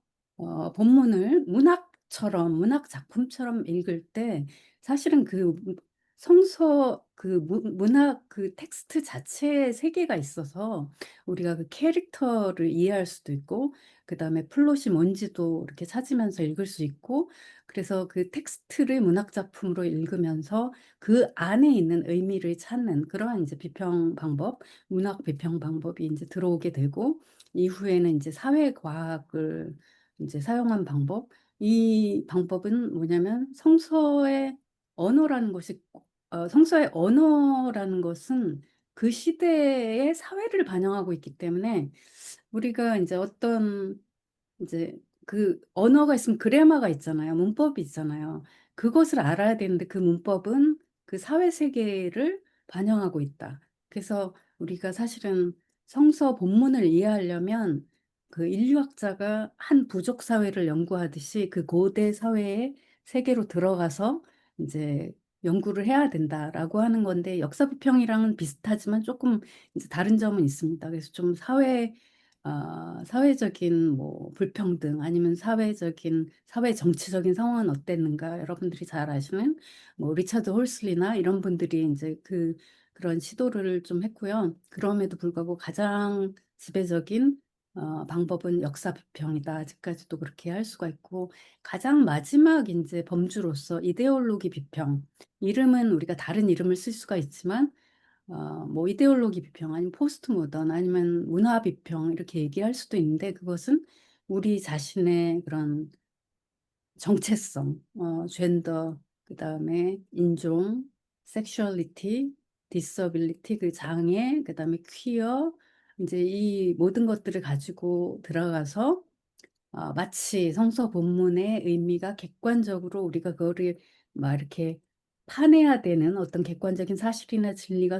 본문을 문학처럼 문학 작품처럼 읽을 때 사실은 그 성서 그 문학 그 텍스트 자체의 세계가 있어서 우리가 그 캐릭터를 이해할 수도 있고 그다음에 플롯이 뭔지도 이렇게 찾으면서 읽을 수 있고 그래서 그 텍스트를 문학 작품으로 읽으면서 그 안에 있는 의미를 찾는 그러한 이제 비평 방법, 문학 비평 방법이 이제 들어오게 되고 이후에는 이제 사회 과학을 이제 사용한 방법. 이 방법은 뭐냐면 성서의 언어라는 것이 성서의 언어라는 것은 그 시대의 사회를 반영하고 있기 때문에 우리가 이제 어떤 이제 그 언어가 있으면 그래마가 있잖아요. 문법이 있잖아요. 그것을 알아야 되는데 그 문법은 그 사회 세계를 반영하고 있다. 그래서 우리가 사실은 성서 본문을 이해하려면 그 인류학자가 한 부족 사회를 연구하듯이 그 고대 사회의 세계로 들어가서 이제 연구를 해야 된다라고 하는 건데 역사 비평이랑은 비슷하지만 조금 이제 다른 점은 있습니다. 그래서 좀 사회적인 뭐 불평등 아니면 사회 정치적인 상황은 어땠는가 여러분들이 잘 아시는 뭐 리차드 홀슬리나 이런 분들이 이제 그런 시도를 좀 했고요. 그럼에도 불구하고 가장 지배적인 방법은 역사 비평이다. 아직까지도 그렇게 할 수가 있고 가장 마지막 이제 범주로서 이데올로기 비평. 이름은 우리가 다른 이름을 쓸 수가 있지만 뭐 이데올로기 비평 아니면 포스트 모던 아니면 문화 비평 이렇게 얘기할 수도 있는데 그것은 우리 자신의 그런 정체성, 젠더, 그다음에 인종, 섹슈얼리티, 디서빌리티, 그 장애, 그다음에 퀴어 이제 이 모든 것들을 가지고 들어가서 마치 성서 본문의 의미가 객관적으로 우리가 그거를 막 이렇게 파내야 되는 어떤 객관적인 사실이나 진리가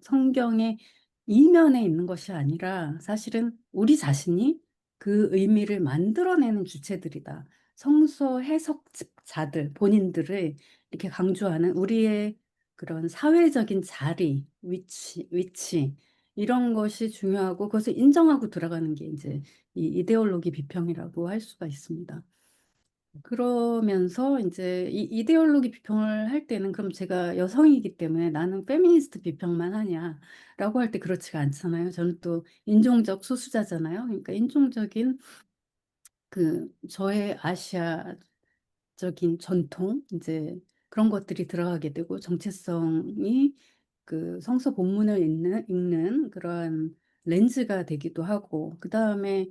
성경의 이면에 있는 것이 아니라 사실은 우리 자신이 그 의미를 만들어내는 주체들이다. 성서 해석자들, 본인들을 이렇게 강조하는 우리의 그런 사회적인 자리, 위치, 이런 것이 중요하고 그것을 인정하고 들어가는 게 이제 이 이데올로기 비평이라고 할 수가 있습니다. 그러면서 이제 이 이데올로기 비평을 할 때는 그럼 제가 여성이기 때문에 나는 페미니스트 비평만 하냐라고 할 때 그렇지가 않잖아요. 저는 또 인종적 소수자잖아요. 그러니까 인종적인 저의 아시아적인 전통 이제 그런 것들이 들어가게 되고 정체성이 그 성서 본문을 읽는 그러한 렌즈가 되기도 하고 그다음에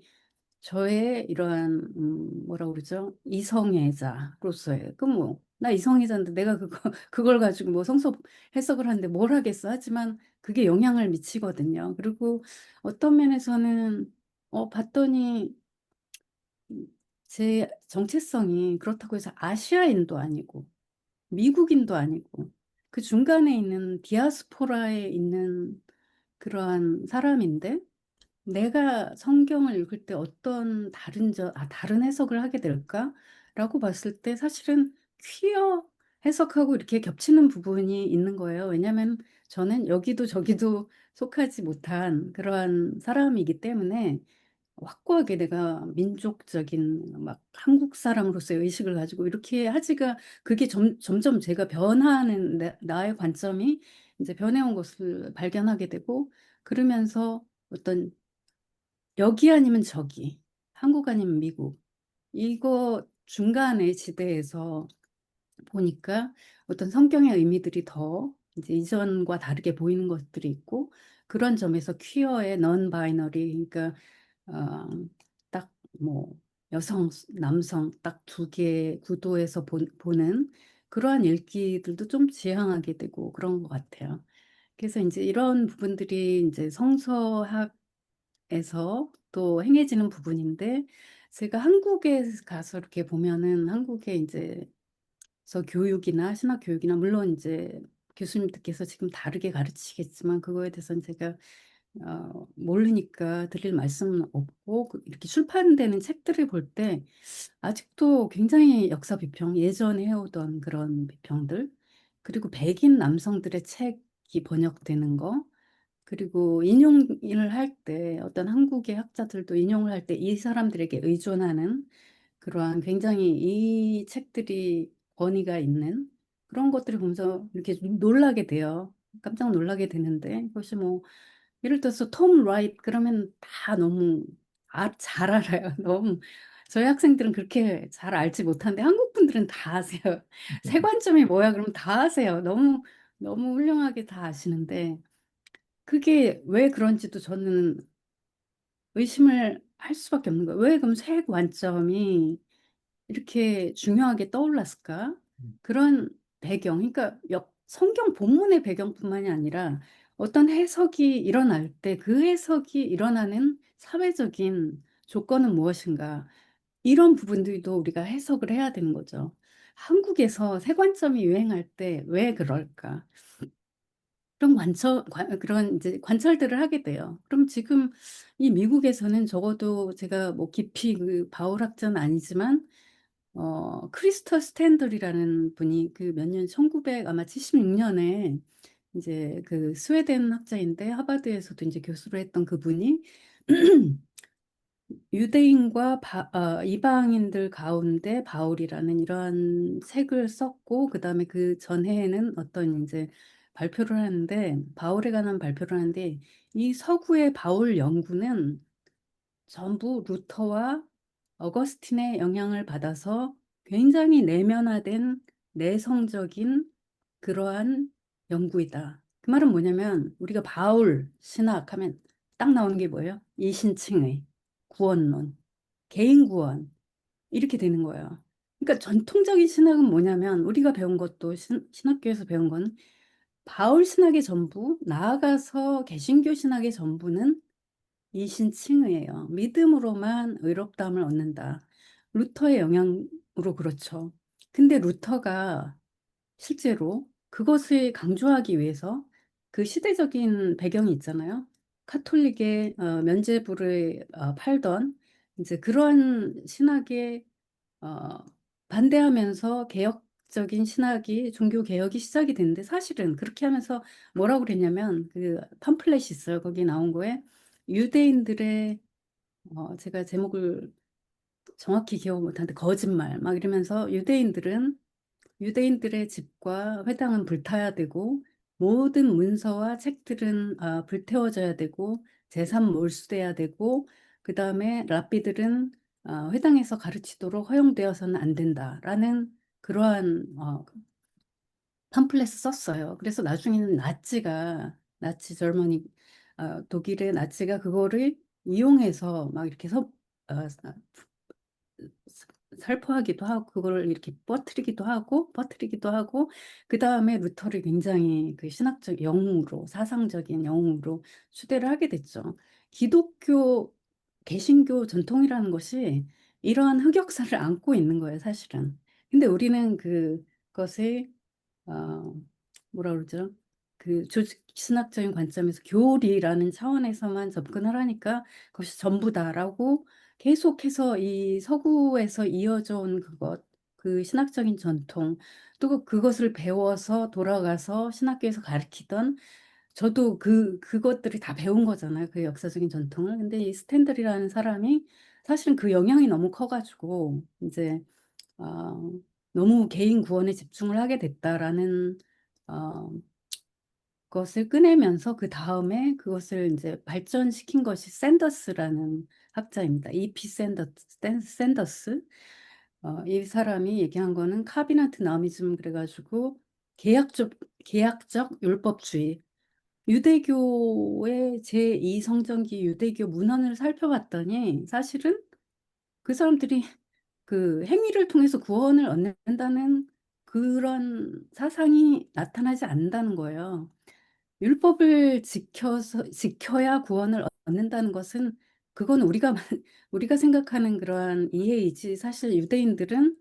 저의 이러한 뭐라 그러죠? 이성애자로서의 그 뭐 나 이성애자인데 내가 그거 그걸 가지고 뭐 성서 해석을 하는데 뭘 하겠어? 하지만 그게 영향을 미치거든요. 그리고 어떤 면에서는 봤더니 제 정체성이 그렇다고 해서 아시아인도 아니고 미국인도 아니고 그 중간에 있는 디아스포라에 있는 그러한 사람인데 내가 성경을 읽을 때 어떤 다른 해석을 하게 될까라고 봤을 때 사실은 퀴어 해석하고 이렇게 겹치는 부분이 있는 거예요. 왜냐하면 저는 여기도 저기도 속하지 못한 그러한 사람이기 때문에 확고하게 내가 민족적인 막 한국 사람으로서의 의식을 가지고 이렇게 하지가 그게 점점 제가 변화하는 나의 관점이 이제 변해온 것을 발견하게 되고 그러면서 어떤 여기 아니면 저기, 한국 아니면 미국, 이거 중간의 지대에서 보니까 어떤 성경의 의미들이 더 이제 이전과 다르게 보이는 것들이 있고 그런 점에서 퀴어의 넌 바이너리 그러니까 어, 딱 뭐 여성, 남성 딱 두 개의 구도에서 보는 그러한 읽기들도 좀 지향하게 되고 그런 것 같아요. 그래서 이제 이런 부분들이 이제 성서학에서 또 행해지는 부분인데 제가 한국에 가서 이렇게 보면은 한국에 이제 교육이나 신학 교육이나 물론 이제 교수님들께서 지금 다르게 가르치겠지만 그거에 대해서는 제가 모르니까 드릴 말씀은 없고 이렇게 출판되는 책들을 볼 때 아직도 굉장히 역사 비평, 예전에 해오던 그런 비평들, 그리고 백인 남성들의 책이 번역되는 거, 그리고 인용을 할 때 어떤 한국의 학자들도 인용을 할 때 이 사람들에게 의존하는 그러한 굉장히 이 책들이 권위가 있는 그런 것들을 보면서 이렇게 놀라게 돼요. 깜짝 놀라게 되는데 그것이 뭐 예를 들어서 톰 라이트 그러면 다 너무 잘 알아요. 너무 저희 학생들은 그렇게 잘 알지 못하는데 한국 분들은 다 아세요. 세관점이 뭐야? 그러면 다 아세요. 너무 너무 훌륭하게 다 아시는데 그게 왜 그런지도 저는 의심을 할 수밖에 없는 거예요. 왜 그럼 세관점이 이렇게 중요하게 떠올랐을까? 그런 배경, 그러니까 성경 본문의 배경뿐만이 아니라 어떤 해석이 일어날 때 그 해석이 일어나는 사회적인 조건은 무엇인가? 이런 부분들도 우리가 해석을 해야 되는 거죠. 한국에서 세관점이 유행할 때 왜 그럴까? 그런 이제 관찰들을 하게 돼요. 그럼 지금 이 미국에서는 적어도 제가 뭐 깊이 그 바울 학자는 아니지만 크리스터 스탠들이라는 분이 그 몇 년 1900 아마 76년에 이제 그 스웨덴 학자인데 하버드에서도 이제 교수를 했던 그분이 유대인과 이방인들 가운데 바울이라는 이러한 책을 썼고 그다음에 그 전해에는 어떤 이제 발표를 하는데 바울에 관한 발표를 하는데 이 서구의 바울 연구는 전부 루터와 어거스틴의 영향을 받아서 굉장히 내면화된 내성적인 그러한 연구이다. 그 말은 뭐냐면 우리가 바울 신학하면 딱 나오는 게 뭐예요? 이신칭의 구원론, 개인 구원 이렇게 되는 거예요. 그러니까 전통적인 신학은 뭐냐면 우리가 배운 것도 신학교에서 배운 건 바울 신학의 전부, 나아가서 개신교 신학의 전부는 이신칭의예요. 믿음으로만 의롭다함을 얻는다. 루터의 영향으로 그렇죠. 근데 루터가 실제로 그것을 강조하기 위해서 그 시대적인 배경이 있잖아요. 카톨릭의 면죄부를 팔던 이제 그러한 신학에 어, 반대하면서 개혁적인 신학이 종교 개혁이 시작이 됐는데 사실은 그렇게 하면서 뭐라고 그랬냐면 그 팜플렛이 있어요. 거기 나온 거에 유대인들의 제가 제목을 정확히 기억 못하는데 거짓말 막 이러면서 유대인들의 집과 회당은 불타야 되고 모든 문서와 책들은 불태워져야 되고 재산 몰수돼야 되고 그 다음에 랍비들은 회당에서 가르치도록 허용되어서는 안 된다라는 그러한 팜플렛을 썼어요. 그래서 나중에는 나치 저머니 독일의 나치가 그거를 이용해서 막 이렇게 살포하기도 하고 그걸 이렇게 퍼뜨리기도 하고 그 다음에 루터를 굉장히 그 신학적 영웅으로 사상적인 영웅으로 추대를 하게 됐죠. 기독교 개신교 전통이라는 것이 이러한 흑역사를 안고 있는 거예요, 사실은. 근데 우리는 그것을 어, 뭐라 그러죠? 그 조직 신학적인 관점에서 교리라는 차원에서만 접근을 하니까 그것이 전부다라고 계속해서 이 서구에서 이어져 온 그 신학적인 전통, 또 그것을 배워서 돌아가서 신학교에서 가르치던 저도 그것들이 다 배운 거잖아요. 그 역사적인 전통을. 근데 이 스탠들이라는 사람이 사실은 그 영향이 너무 커가지고 이제 어, 너무 개인 구원에 집중을 하게 됐다라는 어, 것을 꺼내면서 그 다음에 그것을 이제 발전시킨 것이 샌더스라는 학자입니다. E.P. 샌더스. 이 사람이 얘기한 거는 카비나트 나미즘 그래가지고 계약적, 계약적 율법주의. 유대교의 제2성전기 유대교 문헌을 살펴봤더니 사실은 그 사람들이 그 행위를 통해서 구원을 얻는다는 그런 사상이 나타나지 않는다는 거예요. 율법을 지켜야 구원을 얻는다는 것은 그건 우리가 생각하는 그러한 이해이지 사실 유대인들은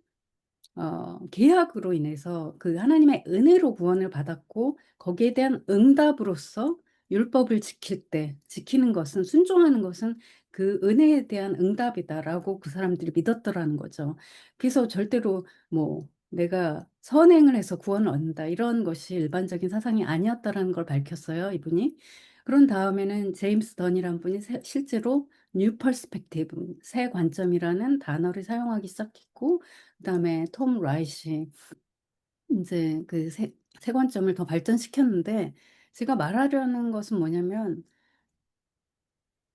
계약으로 인해서 그 하나님의 은혜로 구원을 받았고 거기에 대한 응답으로서 율법을 지킬 때, 지키는 것은, 순종하는 것은 그 은혜에 대한 응답이다라고 그 사람들이 믿었더라는 거죠. 그래서 절대로 뭐 내가 선행을 해서 구원을 얻는다 이런 것이 일반적인 사상이 아니었다라는 걸 밝혔어요, 이분이. 그런 다음에는 제임스 던이라는 분이 실제로 뉴 퍼스펙티브, 새 관점이라는 단어를 사용하기 시작했고, 그다음에 톰 라이시 이제 그 새 관점을 더 발전시켰는데, 제가 말하려는 것은 뭐냐면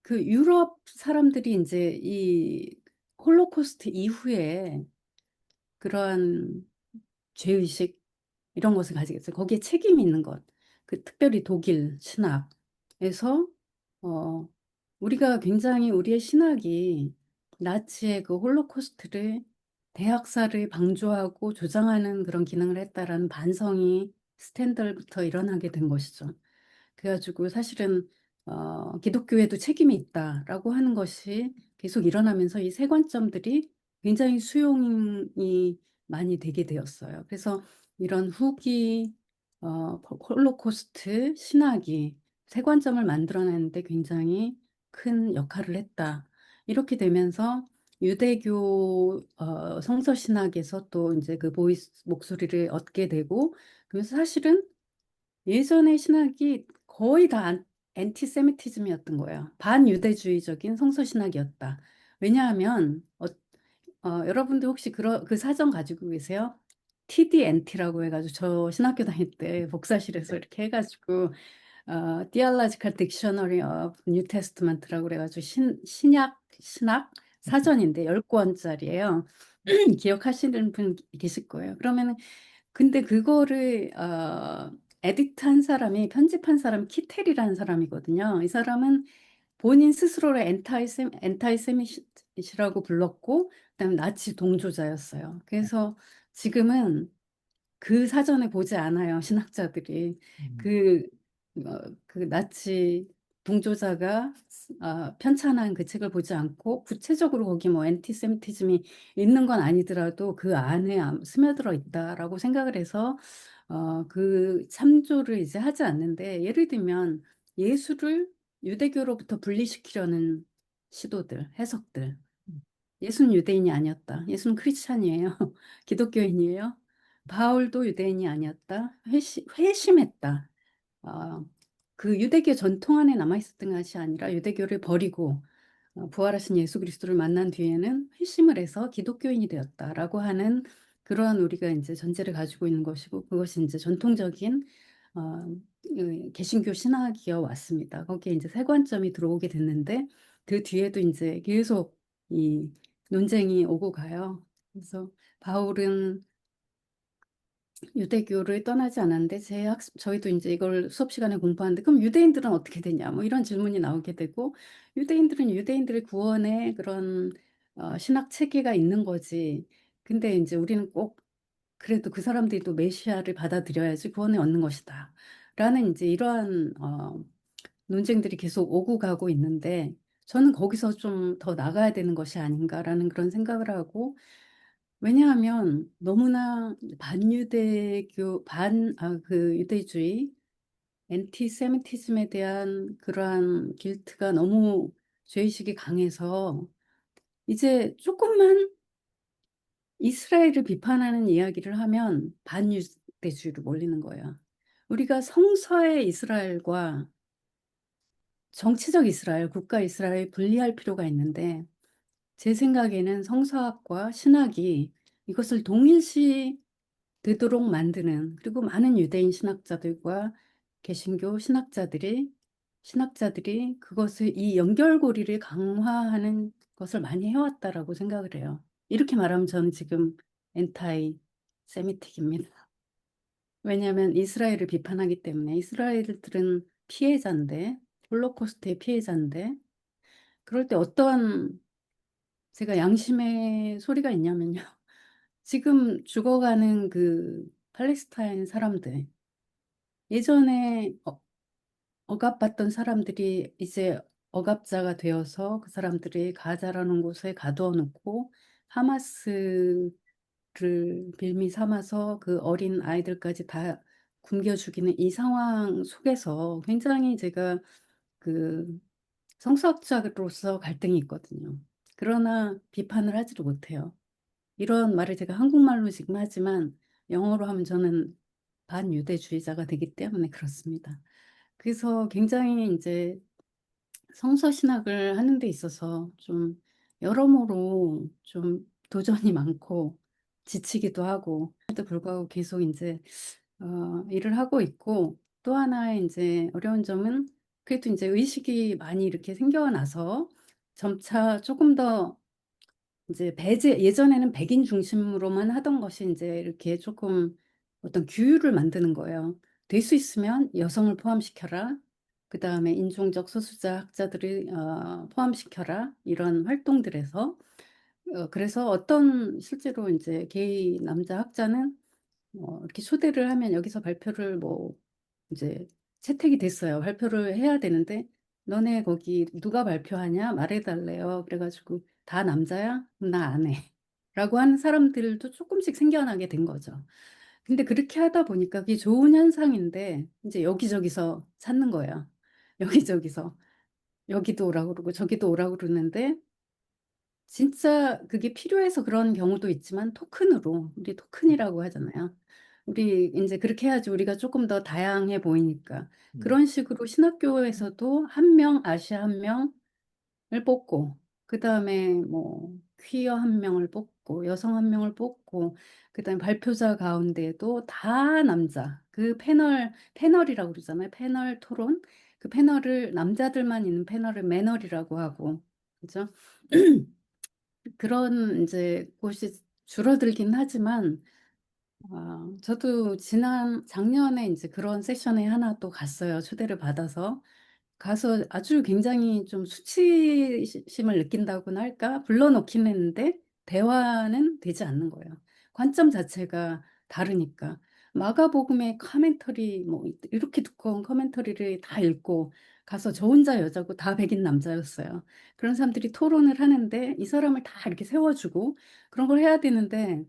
그 유럽 사람들이 이제 이 홀로코스트 이후에 그러한 죄의식 이런 것을 가지겠어요. 거기에 책임이 있는 것. 그 특별히 독일 신학에서 어 우리가 굉장히 우리의 신학이 나치의 그 홀로코스트를 대학살을 방조하고 조장하는 그런 기능을 했다라는 반성이 스탠들부터 일어나게 된 것이죠. 그래가지고 사실은 기독교에도 책임이 있다라고 하는 것이 계속 일어나면서 이 세 관점들이 굉장히 수용이 많이 되게 되었어요. 그래서 이런 후기 홀로코스트 신학이 세 관점을 만들어내는데 굉장히 큰 역할을 했다. 이렇게 되면서 유대교 성서 신학에서 또 이제 그 보이스 목소리를 얻게 되고, 그래서 사실은 예전의 신학이 거의 다 엔티세미티즘이었던 거예요. 반유대주의적인 성서신학이었다. 왜냐하면 여러분들 혹시 그 사전 가지고 계세요? TDNT라고 해가지고 저 신학교 다닐 때 복사실에서 이렇게 해가지고 Theological Dictionary of New Testament라고 그래가지고 신학 사전인데 10권짜리예요. 기억하시는 분 계실 거예요. 그러면 근데 그거를 에디트한 사람이 편집한 사람 키텔이라는 사람이거든요. 이 사람은 본인 스스로를 엔타이세밋이라고 불렀고, 그다음에 나치 동조자였어요. 그래서 지금은 그 사전에 보지 않아요, 신학자들이. 그, 그 나치 동조자가 편찬한 그 책을 보지 않고, 구체적으로 거기 뭐 엔티세미티즘이 있는 건 아니더라도 그 안에 스며들어 있다라고 생각을 해서 그 참조를 이제 하지 않는데, 예를 들면 예수를 유대교로부터 분리시키려는 시도들, 해석들. 예수는 유대인이 아니었다. 예수는 크리스찬이에요. 기독교인이에요. 바울도 유대인이 아니었다. 회심했다. 어, 그 유대교 전통 안에 남아있었던 것이 아니라 유대교를 버리고 부활하신 예수 그리스도를 만난 뒤에는 회심을 해서 기독교인이 되었다라고 하는 그러한 우리가 이제 전제를 가지고 있는 것이고, 그것이 이제 전통적인 개신교 신학이어 왔습니다. 거기에 이제 세 관점이 들어오게 됐는데 그 뒤에도 이제 계속 이 논쟁이 오고 가요. 그래서 바울은 유대교를 떠나지 않았는데 저희도 이제 이걸 수업 시간에 공부하는데, 그럼 유대인들은 어떻게 되냐 뭐 이런 질문이 나오게 되고, 유대인들은 유대인들의 구원의 그런 신학 체계가 있는 거지. 근데 이제 우리는 꼭 그래도 그 사람들이 또 메시아를 받아들여야지 구원을 얻는 것이다 라는 이제 이러한 논쟁들이 계속 오고 가고 있는데, 저는 거기서 좀 더 나가야 되는 것이 아닌가라는 그런 생각을 하고, 왜냐하면 너무나 그 유대주의, 엔티세미티즘에 대한 그러한 길트가 너무 죄의식이 강해서 이제 조금만 이스라엘을 비판하는 이야기를 하면 반유대주의로 몰리는 거예요. 우리가 성서의 이스라엘과 정치적 이스라엘, 국가 이스라엘 분리할 필요가 있는데, 제 생각에는 성서학과 신학이 이것을 동일시 되도록 만드는, 그리고 많은 유대인 신학자들과 개신교 신학자들이 그것을 이 연결고리를 강화하는 것을 많이 해왔다라고 생각을 해요. 이렇게 말하면 저는 지금 엔타이 세미틱입니다. 왜냐하면 이스라엘을 비판하기 때문에. 이스라엘들은 피해자인데, 홀로코스트의 피해자인데, 그럴 때 어떠한 제가 양심의 소리가 있냐면요. 지금 죽어가는 그 팔레스타인 사람들, 예전에 억압받던 사람들이 이제 억압자가 되어서 그 사람들이 가자라는 곳에 가두어 놓고 하마스를 빌미 삼아서 그 어린 아이들까지 다 굶겨 죽이는 이 상황 속에서 굉장히 제가 그 성서학자로서 갈등이 있거든요. 그러나 비판을 하지도 못해요. 이런 말을 제가 한국말로 지금 하지만 영어로 하면 저는 반유대주의자가 되기 때문에 그렇습니다. 그래서 굉장히 이제 성서신학을 하는 데 있어서 좀 여러모로 좀 도전이 많고 지치기도 하고 그럼에도 불구하고 계속 이제 일을 하고 있고, 또 하나의 이제 어려운 점은 그래도 이제 의식이 많이 이렇게 생겨나서 점차 조금 더 이제 배제, 예전에는 백인 중심으로만 하던 것이 이제 이렇게 조금 어떤 규율을 만드는 거예요. 될 수 있으면 여성을 포함시켜라. 그 다음에 인종적 소수자 학자들을 포함시켜라. 이런 활동들에서 그래서 어떤 실제로 이제 게이 남자 학자는 이렇게 초대를 하면 여기서 발표를 뭐 이제 채택이 됐어요. 발표를 해야 되는데 너네 거기 누가 발표하냐 말해달래요. 그래가지고 다 남자야? 그럼 나 안 해. 라고 하는 사람들도 조금씩 생겨나게 된 거죠. 근데 그렇게 하다 보니까 그게 좋은 현상인데 이제 여기저기서 찾는 거예요. 여기저기서 여기도 오라고 그러고 저기도 오라고 그러는데 진짜 그게 필요해서 그런 경우도 있지만 토큰으로, 우리 토큰이라고 하잖아요. 우리 이제 그렇게 해야지 우리가 조금 더 다양해 보이니까. 음, 그런 식으로 신학교에서도 한 명, 아시아 한 명을 뽑고, 그 다음에 뭐 퀴어 한 명을 뽑고, 여성 한 명을 뽑고, 그 다음에 발표자 가운데도 다 남자. 그 패널이라고 그러잖아요. 패널 토론. 그 패널을, 남자들만 있는 패널을 매널이라고 하고, 그죠? 그런 이제 곳이 줄어들긴 하지만 저도 작년에 이제 그런 세션에 하나 또 갔어요. 초대를 받아서 가서 아주 굉장히 좀 수치심을 느낀다고나 할까? 불러놓긴 했는데 대화는 되지 않는 거예요. 관점 자체가 다르니까. 마가복음의 커멘터리 뭐 이렇게 두꺼운 커멘터리를 다 읽고 가서 저 혼자 여자고 다 백인 남자였어요. 그런 사람들이 토론을 하는데 이 사람을 다 이렇게 세워주고 그런 걸 해야 되는데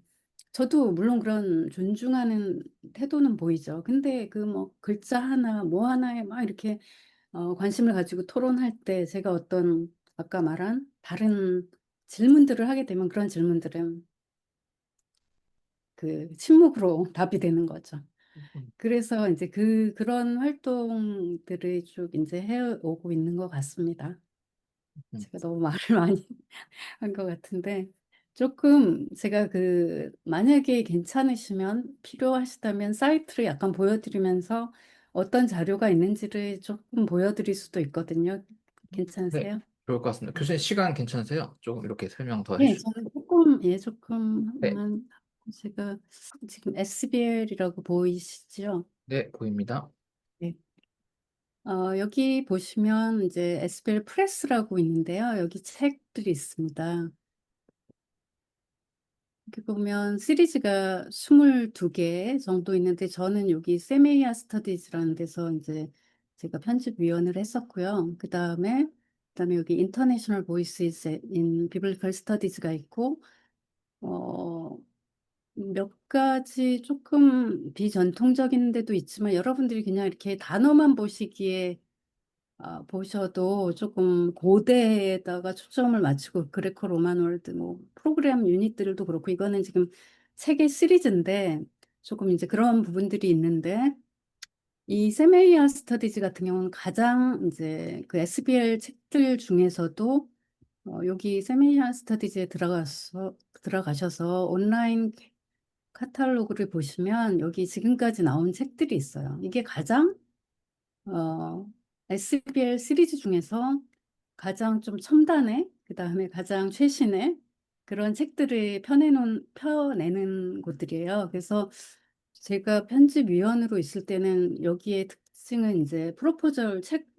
저도 물론 그런 존중하는 태도는 보이죠. 근데 그 뭐 글자 하나 뭐 하나에 막 이렇게 관심을 가지고 토론할 때 제가 어떤 아까 말한 다른 질문들을 하게 되면 그런 질문들은 그 침묵으로 답이 되는 거죠. 음, 그래서 이제 그런 활동들을 쭉 이제 해오고 있는 것 같습니다. 음. 제가 너무 말을 많이 한 것 같은데 조금 제가 만약에 괜찮으시면 필요하시다면 사이트를 약간 보여드리면서 어떤 자료가 있는지를 조금 보여드릴 수도 있거든요. 네, 괜찮으세요? 좋을 것 같습니다. 교수님 시간 괜찮으세요? 조금 이렇게 설명 더 예, 해주시죠. 저는 조금, 예, 조금 네, 한 제가 지금 SBL이라고 보이시죠? 네, 보입니다. 네. 여기 보시면 이제 SBL 프레스라고 있는데요. 여기 책들이 있습니다. 이렇게 보면 시리즈가 22개 정도 있는데 저는 여기 세메이아 스터디즈라는 데서 이제 제가 편집위원을 했었고요. 그다음에 여기 인터내셔널 보이스 인 비블리컬 스터디즈가 있고 어, 몇 가지 조금 비전통적인 데도 있지만 여러분들이 그냥 이렇게 단어만 보셔도 조금 고대에다가 초점을 맞추고 그레코 로만 월드 뭐 프로그램 유닛들도 그렇고 이거는 지금 책의 시리즈인데 조금 이제 그런 부분들이 있는데 이 세메이아 스터디즈 같은 경우는 가장 이제 그 SBL 책들 중에서도 여기 세미나 스터디즈에 들어가셔서 온라인 카탈로그를 보시면 여기 지금까지 나온 책들이 있어요. 이게 어, SBL 시리즈 중에서 가장 좀 첨단의, 그 다음에 가장 최신의 그런 책들을 펴내는 곳들이에요. 그래서 제가 편집위원으로 있을 때는 여기에 특징은 이제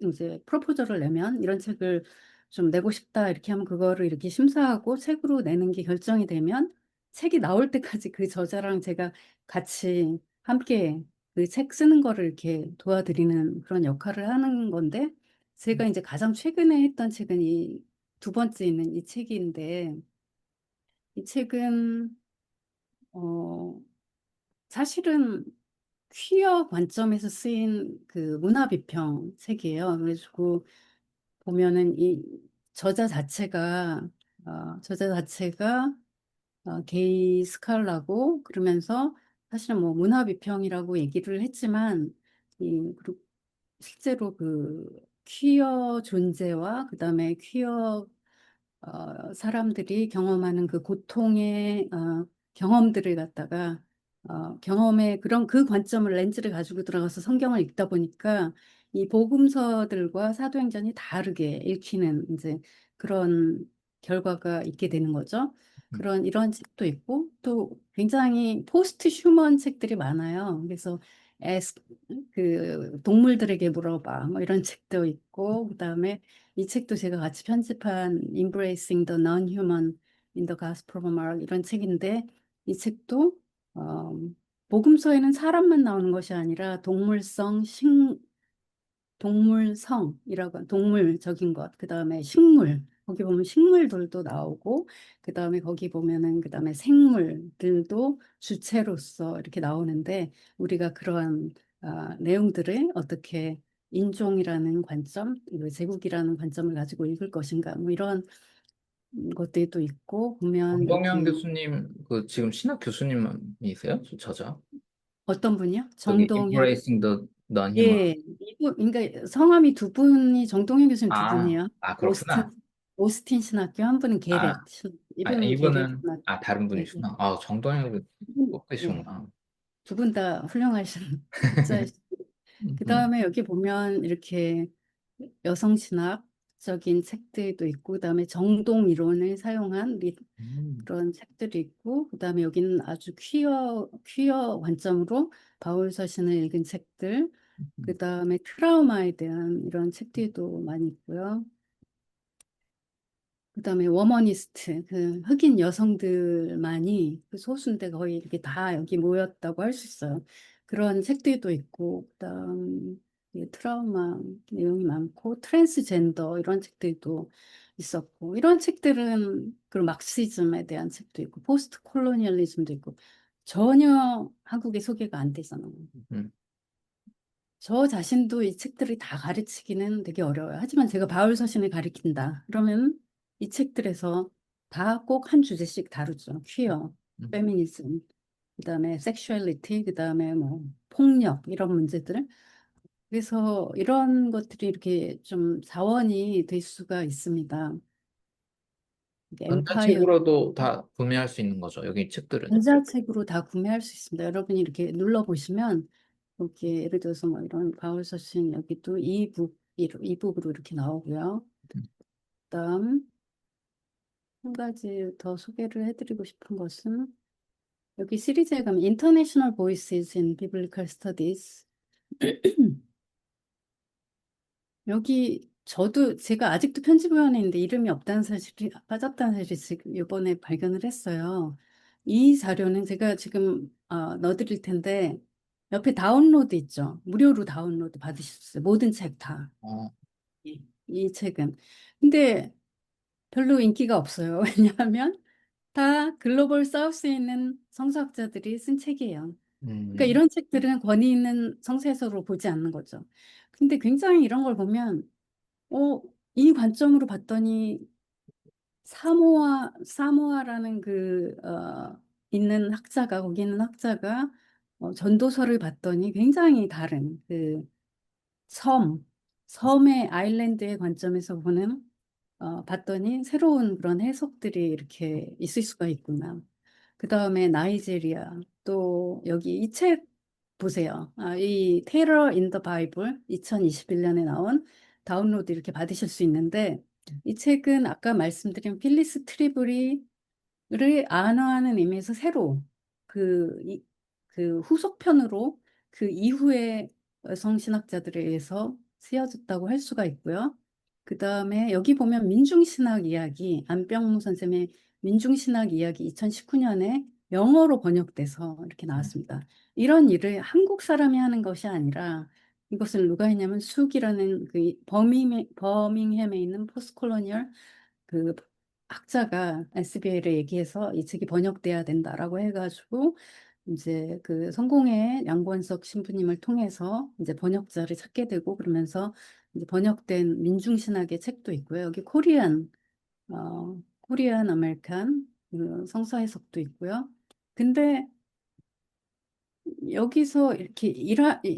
이제 프로포절을 내면 이런 책을 좀 내고 싶다 이렇게 하면 그거를 이렇게 심사하고 책으로 내는 게 결정이 되면 책이 나올 때까지 그 저자랑 제가 같이 함께 그 책 쓰는 거를 이렇게 도와드리는 그런 역할을 하는 건데 제가 이제 가장 최근에 했던 책은 이 두 번째 있는 이 책인데 이 책은 어 사실은 퀴어 관점에서 쓰인 그 문화 비평 책이에요. 그래가지고 보면은 이 저자 자체가 저자 자체가 게이 스칼라고 그러면서 사실은 뭐 문화 비평이라고 얘기를 했지만 그리고 실제로 그 퀴어 존재와 그다음에 퀴어 사람들이 경험하는 그 고통의 경험들을 갖다가 경험의 그런 그 관점을 렌즈를 가지고 들어가서 성경을 읽다 보니까 이 복음서들과 사도행전이 다르게 읽히는 이제 그런 결과가 있게 되는 거죠. 그런 이런 책도 있고 또 굉장히 포스트 휴먼 책들이 많아요. 그래서 에스, 그 동물들에게 물어봐 뭐 이런 책도 있고 그다음에 이 책도 제가 같이 편집한 Embracing the Non-Human in the Gospel of Mark 이런 책인데 이 책도 어, 복음서에는 사람만 나오는 것이 아니라 동물성이라고 동물적인 것, 그 다음에 식물, 거기 보면 식물들도 나오고, 그 다음에 거기 보면은 그 다음에 생물들도 주체로서 이렇게 나오는데 우리가 그러한 내용들을 어떻게 인종이라는 관점, 그리고 제국이라는 관점을 가지고 읽을 것인가, 뭐 이런 것들이 또 있고 보면 정동영 여기 교수님, 그 지금 신학 교수님이세요? 저자? 어떤 분이요? 여기 정동현. Embracing the Non-Human. 예, 이분, 그러니까 성함이 두 분이 정동현 교수님 두 분이에요. 그렇구나. 오스틴 신학교, 한 분은 아, 게렛, 이분은 게렛 이분은, 신학교. 다른 예, 예. 분이시구나. 정동영 꼭 예. 되시구나. 두 분 다 훌륭하신 학자이시고, 그 음, 다음에 여기 보면 이렇게 여성 신학적인 책들도 있고, 그 다음에 정동 이론을 사용한 음, 그런 책들이 있고, 그 다음에 여기는 아주 퀴어 관점으로 바울 서신을 읽은 책들, 그 다음에 트라우마에 대한 이런 책들도 많이 있고요. 그 다음에 워머니스트, 그 흑인 여성들만이 그 소수인데 거의 이렇게 다 여기 모였다고 할 수 있어요. 그런 책들도 있고, 그 다음 트라우마 내용이 많고, 트랜스젠더 이런 책들도 있었고, 이런 책들은 그 막시즘에 대한 책도 있고, 포스트 콜로니얼리즘도 있고, 전혀 한국에 소개가 안 되잖아요. 음. 저 자신도 이 책들을 다 가르치기는 되게 어려워요. 하지만 제가 바울 서신을 가르친다. 그러면 이 책들에서 다 꼭 한 주제씩 다루죠. 퀴어, 음. 페미니즘, 그다음에 섹슈얼리티, 그다음에 뭐 폭력 이런 문제들. 그래서 이런 것들이 이렇게 좀 자원이 될 수가 있습니다. 엠파이어 전자책으로도 다 구매할 수 있는 거죠, 여기 책들은. 전자책으로 다 구매할 수 있습니다. 여러분이 이렇게 눌러보시면 여기 예를 들어서 뭐 이런 바울 서신 여기 또 이북으로 이렇게 나오고요. 그다음 한 가지 더 소개를 해드리고 싶은 것은 여기 시리즈에 가면 International Voices in Biblical Studies 여기 저도 제가 아직도 편집위원회인데 이름이 없다는 사실이 빠졌다는 사실을 지금 이번에 발견을 했어요. 이 자료는 제가 지금 넣어드릴 텐데 옆에 다운로드 있죠. 무료로 다운로드 받으실 수 있어요. 모든 책 다. 어, 이 책은. 근데 별로 인기가 없어요. 왜냐하면 다 글로벌 사우스에 있는 성서학자들이 쓴 책이에요. 그러니까 음, 이런 책들은 권위 있는 성서에서로 보지 않는 거죠. 근데 굉장히 이런 걸 보면 어, 이 관점으로 봤더니 사모아라는 있는 학자가, 거기 있는 학자가 전도서를 봤더니 굉장히 다른 섬, 섬의 아일랜드의 관점에서 보는, 봤더니 새로운 그런 해석들이 이렇게 있을 수가 있구나. 그 다음에 나이지리아, 또 여기 이 책 보세요. 이 테러 인 더 바이블 2021년에 나온 다운로드 이렇게 받으실 수 있는데 이 책은 아까 말씀드린 필리스 트리브리를 안화하는 의미에서 새로 그 후속편으로 그 이후에 여성 신학자들에 의해서 쓰여졌다고 할 수가 있고요. 그 다음에 여기 보면 민중신학 이야기, 안병무 선생님의 민중신학 이야기 2019년에 영어로 번역돼서 이렇게 나왔습니다. 이런 일을 한국 사람이 하는 것이 아니라 이것을 누가 했냐면 숙이라는 버밍햄에 있는 포스콜로니얼 그 학자가 SBA를 얘기해서 이 책이 번역돼야 된다라고 해가지고 이제 그 성공의 양권석 신부님을 통해서 이제 번역자를 찾게 되고 그러면서 이제 번역된 민중신학의 책도 있고요. 여기 코리안 아메리칸 그 성서 해석도 있고요. 근데 여기서 이렇게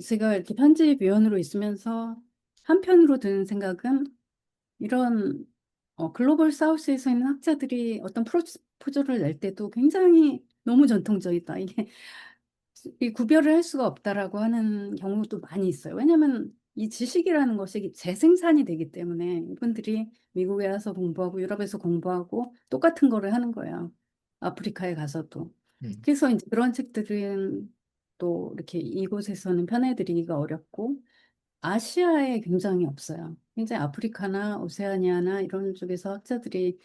제가 이렇게 편집위원으로 있으면서 한편으로 드는 생각은 이런 글로벌 사우스에서 있는 학자들이 어떤 프로포저를 낼 때도 굉장히 너무 전통적이다. 이게 이 구별을 할 수가 없다라고 하는 경우도 많이 있어요. 왜냐하면 이 지식이라는 것이 재생산이 되기 때문에 이분들이 미국에 와서 공부하고 유럽에서 공부하고 똑같은 거를 하는 거예요. 아프리카에 가서도. 음, 그래서 이제 그런 책들은 또 이렇게 이곳에서는 편애드리기가 어렵고 아시아에 굉장히 없어요. 굉장히 아프리카나 오세아니아나 이런 쪽에서 학자들이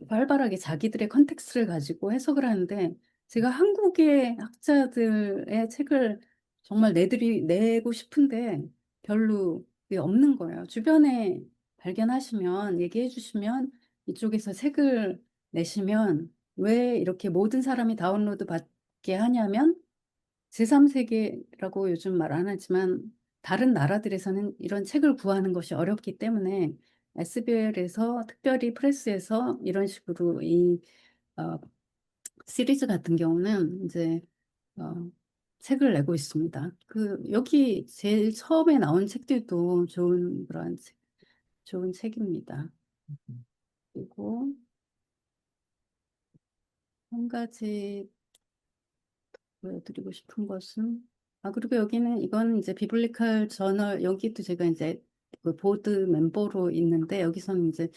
활발하게 자기들의 컨텍스트를 가지고 해석을 하는데 제가 한국의 학자들의 책을 정말 내고 싶은데 별로 그게 없는 거예요. 주변에 발견하시면 얘기해 주시면 이쪽에서 책을 내시면 왜 이렇게 모든 사람이 다운로드 받게 하냐면 제3세계라고 요즘 말 안 하지만 다른 나라들에서는 이런 책을 구하는 것이 어렵기 때문에 SBL에서 특별히 프레스에서 이런 식으로 이 어, 시리즈 같은 경우는 이제 어, 책을 내고 있습니다. 그 여기 제일 처음에 나온 책들도 좋은 책입니다. 그리고 한 가지 보여드리고 싶은 것은 그리고 여기는 이건 이제 비블리칼 저널 여기도 제가 이제 그 보드 멤버로 있는데 여기서는 이제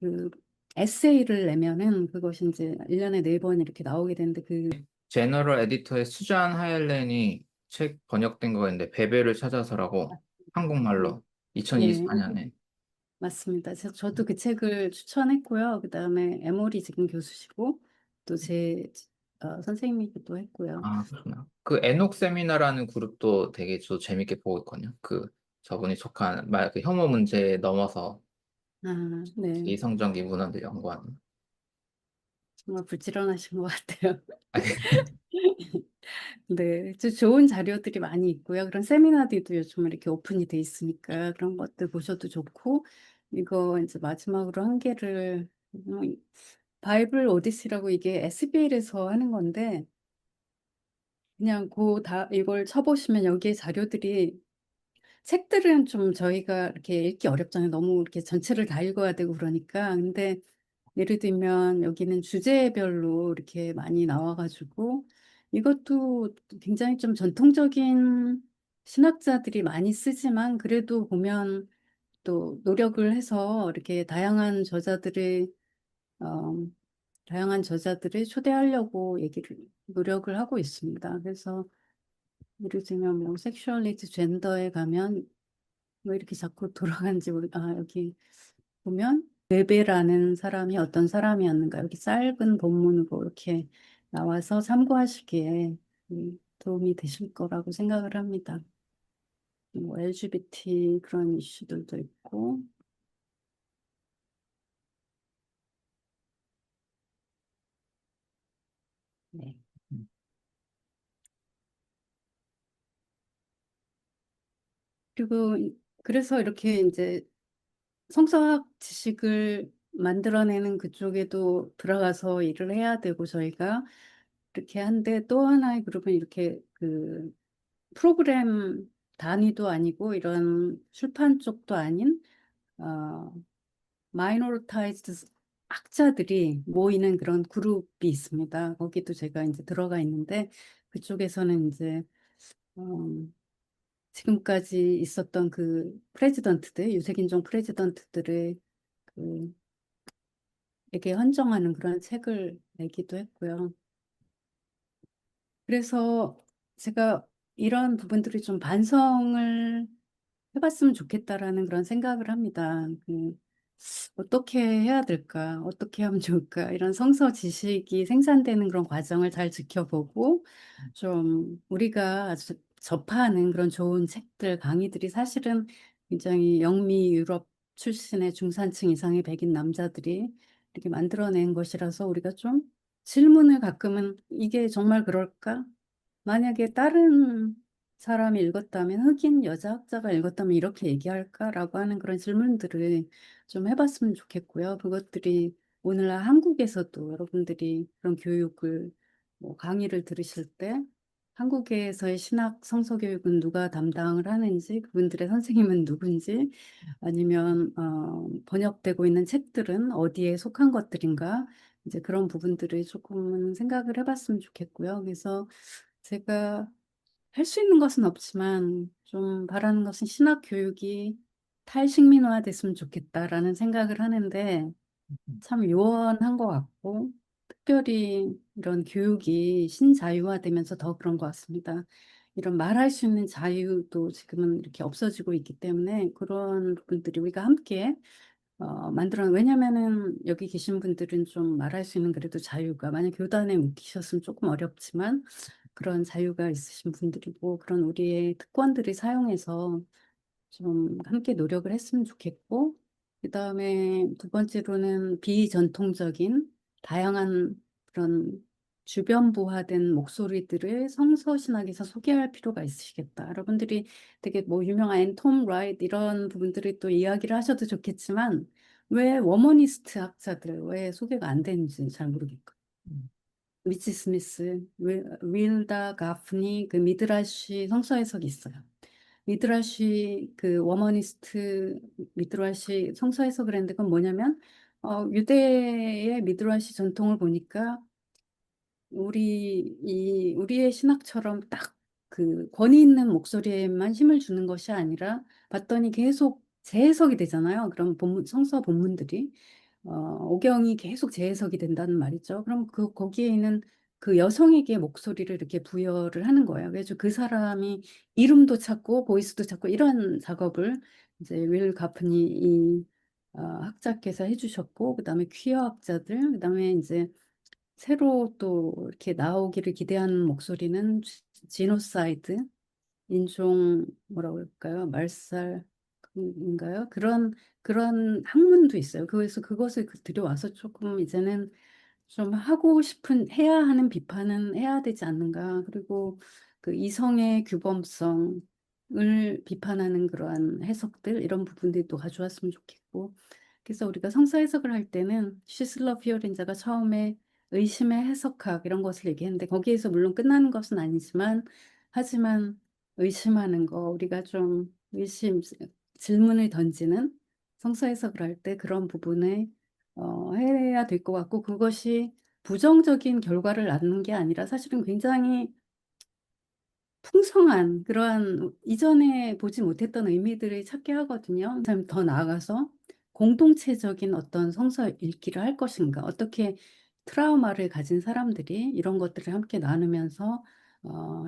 그 에세이를 내면은 그것이 이제 1년에 4번 이렇게 나오게 되는데 제너럴 에디터의 수잔 하ier렌이 책 번역된 거가 있는데 베베를 찾아서라고 네, 한국말로 네, 2024년에. 맞습니다. 저도 그 책을 추천했고요. 그다음에 에모리 지금 교수시고 또 제 선생님이기도 했고요. 아, 그렇구나. 그 에녹 세미나라는 그룹도 되게 저 재밌게 보고 있거든요. 그 저분이 속한 그 혐오 문제에 넘어서 네. 이성적인 문화들 연구하는. 정말 부지런하신 것 같아요. 아니, 네, 좋은 자료들이 많이 있고요. 그런 세미나들도 요즘 이렇게 오픈이 돼 있으니까 그런 것들 보셔도 좋고, 이거 이제 마지막으로 한 개를, 바이블 오디시라고 이게 SBL에서 하는 건데, 그냥 이걸 쳐보시면 여기에 자료들이, 책들은 좀 저희가 이렇게 읽기 어렵잖아요. 너무 이렇게 전체를 다 읽어야 되고 그러니까. 근데 예를 들면 여기는 주제별로 이렇게 많이 나와가지고 이것도 굉장히 좀 전통적인 신학자들이 많이 쓰지만 그래도 보면 또 노력을 해서 이렇게 어, 다양한 저자들을 초대하려고 노력을 하고 있습니다. 그래서 예를 들면 뭐 섹슈얼리티 젠더에 가면 왜 이렇게 자꾸 돌아가는지 여기 보면 베베라는 사람이 어떤 사람이었는가 여기 짧은 본문으로 이렇게 나와서 참고하시기에 도움이 되실 거라고 생각을 합니다. 뭐 LGBT 그런 이슈들도 있고 네. 그리고 그래서 이렇게 이제 성서학 지식을 만들어내는 그쪽에도 들어가서 일을 해야 되고 저희가 이렇게 한데 또 하나의 그룹은 이렇게 그 프로그램 단위도 아니고 이런 출판 쪽도 아닌 어, 마이너리타이즈드 학자들이 모이는 그런 그룹이 있습니다. 거기도 제가 이제 들어가 있는데 그쪽에서는 이제 어, 지금까지 있었던 그 유색인종 프레지던트들의 그 에게 헌정하는 그런 책을 내기도 했고요. 그래서 제가 이런 부분들이 좀 반성을 해봤으면 좋겠다라는 그런 생각을 합니다. 어떻게 해야 될까? 어떻게 하면 좋을까? 이런 성서 지식이 생산되는 그런 과정을 잘 지켜보고 좀 우리가 접하는 그런 좋은 책들, 강의들이 사실은 굉장히 영미 유럽 출신의 중산층 이상의 백인 남자들이 이렇게 만들어낸 것이라서 우리가 좀 질문을 가끔은 이게 정말 그럴까? 만약에 다른 사람이 읽었다면, 흑인 여자 학자가 읽었다면 이렇게 얘기할까라고 하는 그런 질문들을 좀 해봤으면 좋겠고요. 그것들이 오늘날 한국에서도 여러분들이 그런 교육을, 뭐 강의를 들으실 때 한국에서의 신학 성서 교육은 누가 담당을 하는지, 그분들의 선생님은 누군지, 아니면 번역되고 있는 책들은 어디에 속한 것들인가, 이제 그런 부분들을 조금은 생각을 해봤으면 좋겠고요. 그래서 제가 할 수 있는 것은 없지만 좀 바라는 것은 신학 교육이 탈식민화 됐으면 좋겠다라는 생각을 하는데, 참 요원한 것 같고, 특별히 이런 교육이 신자유화되면서 더 그런 것 같습니다. 이런 말할 수 있는 자유도 지금은 이렇게 없어지고 있기 때문에 그런 부분들이 우리가 함께 왜냐면은 여기 계신 분들은 좀 말할 수 있는 그래도 자유가, 만약 교단에 묶이셨으면 조금 어렵지만 그런 자유가 있으신 분들이고, 그런 우리의 특권들을 사용해서 좀 함께 노력을 했으면 좋겠고, 그다음에 두 번째로는 비전통적인 다양한 그런 주변부화된 목소리들을 성서신학에서 소개할 필요가 있으시겠다. 여러분들이 되게 뭐 유명한 앤톰 라이트 이런 부분들을 또 이야기를 하셔도 좋겠지만, 왜 워머니스트 학자들 왜 소개가 안 되는지 잘 모르겠고. 미치 스미스, 윌다 가프니, 그 미드라시 성서 해석이 있어요. 미드라시 그 워머니스트 미드라시 성서 해석을 했는데, 그건 뭐냐면 유대의 미드라시 전통을 보니까 우리의 신학처럼 딱 그 권위 있는 목소리에만 힘을 주는 것이 아니라, 봤더니 계속 재해석이 되잖아요. 그럼 성서 본문들이 오경이 계속 재해석이 된다는 말이죠. 그럼 거기에 있는 그 여성에게 목소리를 이렇게 부여를 하는 거예요. 그래서 그 사람이 이름도 찾고 보이스도 찾고 이런 작업을 이제 윌 가프니 이 학자께서 해주셨고, 그다음에 퀴어 학자들, 그다음에 이제 새로 또 이렇게 나오기를 기대하는 목소리는 지노사이드, 인종 뭐라고 할까요? 말살인가요? 그런 학문도 있어요. 그래서 그것을 들여와서 조금 이제는 좀 하고 싶은, 해야 하는 비판은 해야 되지 않는가. 그리고 그 이성의 규범성을 비판하는 그러한 해석들, 이런 부분들도 가져왔으면 좋겠고. 그래서 우리가 성서 해석을 할 때는 시슬러 피오렌자가 처음에 의심의 해석학 이런 것을 얘기했는데, 거기에서 물론 끝나는 것은 아니지만, 하지만 의심하는 거, 우리가 좀 질문을 던지는 성서 해석을 할 때 그런 부분을 해야 될 것 같고, 그것이 부정적인 결과를 낳는 게 아니라 사실은 굉장히 풍성한 그러한 이전에 보지 못했던 의미들을 찾게 하거든요. 더 나아가서 공동체적인 어떤 성서 읽기를 할 것인가, 어떻게 트라우마를 가진 사람들이 이런 것들을 함께 나누면서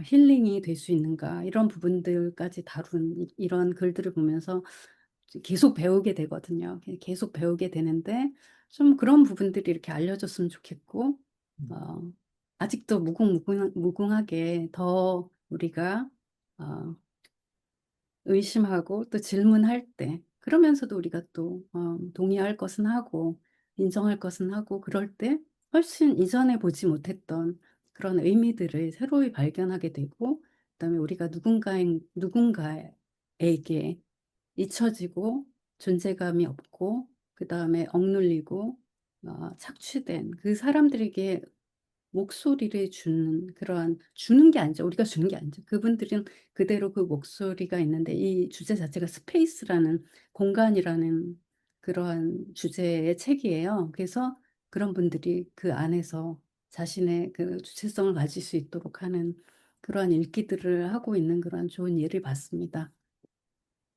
힐링이 될 수 있는가, 이런 부분들까지 다룬 이런 글들을 보면서 계속 배우게 되거든요. 계속 배우게 되는데, 좀 그런 부분들이 이렇게 알려졌으면 좋겠고, 어, 아직도 무궁무궁하게 더 우리가 어, 의심하고 또 질문할 때, 그러면서도 우리가 또 동의할 것은 하고 인정할 것은 하고, 그럴 때 훨씬 이전에 보지 못했던 그런 의미들을 새로이 발견하게 되고, 그다음에 우리가 누군가에게 잊혀지고 존재감이 없고, 그다음에 억눌리고 착취된 그 사람들에게 목소리를 주는 게 아니죠. 우리가 주는 게 아니죠. 그분들은 그대로 그 목소리가 있는데, 이 주제 자체가 스페이스라는, 공간이라는 그러한 주제의 책이에요. 그래서 그런 분들이 그 안에서 자신의 그 주체성을 가질 수 있도록 하는 그러한 읽기들을 하고 있는 그런 좋은 예를 봤습니다.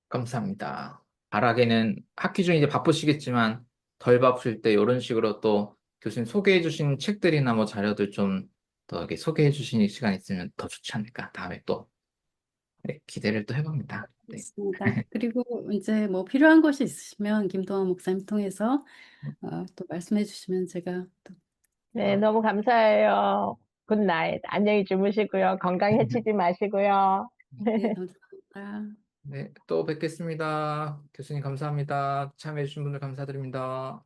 감사합니다. 바라기는 학기 중에 이제 바쁘시겠지만 덜 바쁘실 때 이런 식으로 또 교수님 소개해 주신 책들이나 뭐 자료들 좀 더 이렇게 소개해 주시는 시간 있으면 더 좋지 않을까. 다음에 또 네, 기대를 또 해봅니다. 네. 있습니다. 그리고 이제 뭐 필요한 것이 있으시면 김동완 목사님 통해서 또 말씀해 주시면 제가 또 네, 너무 감사해요. 굿나잇. 안녕히 주무시고요. 건강 해치지 마시고요. 네, 감사합니다. 네, 또 뵙겠습니다. 교수님 감사합니다. 참여해 주신 분들 감사드립니다.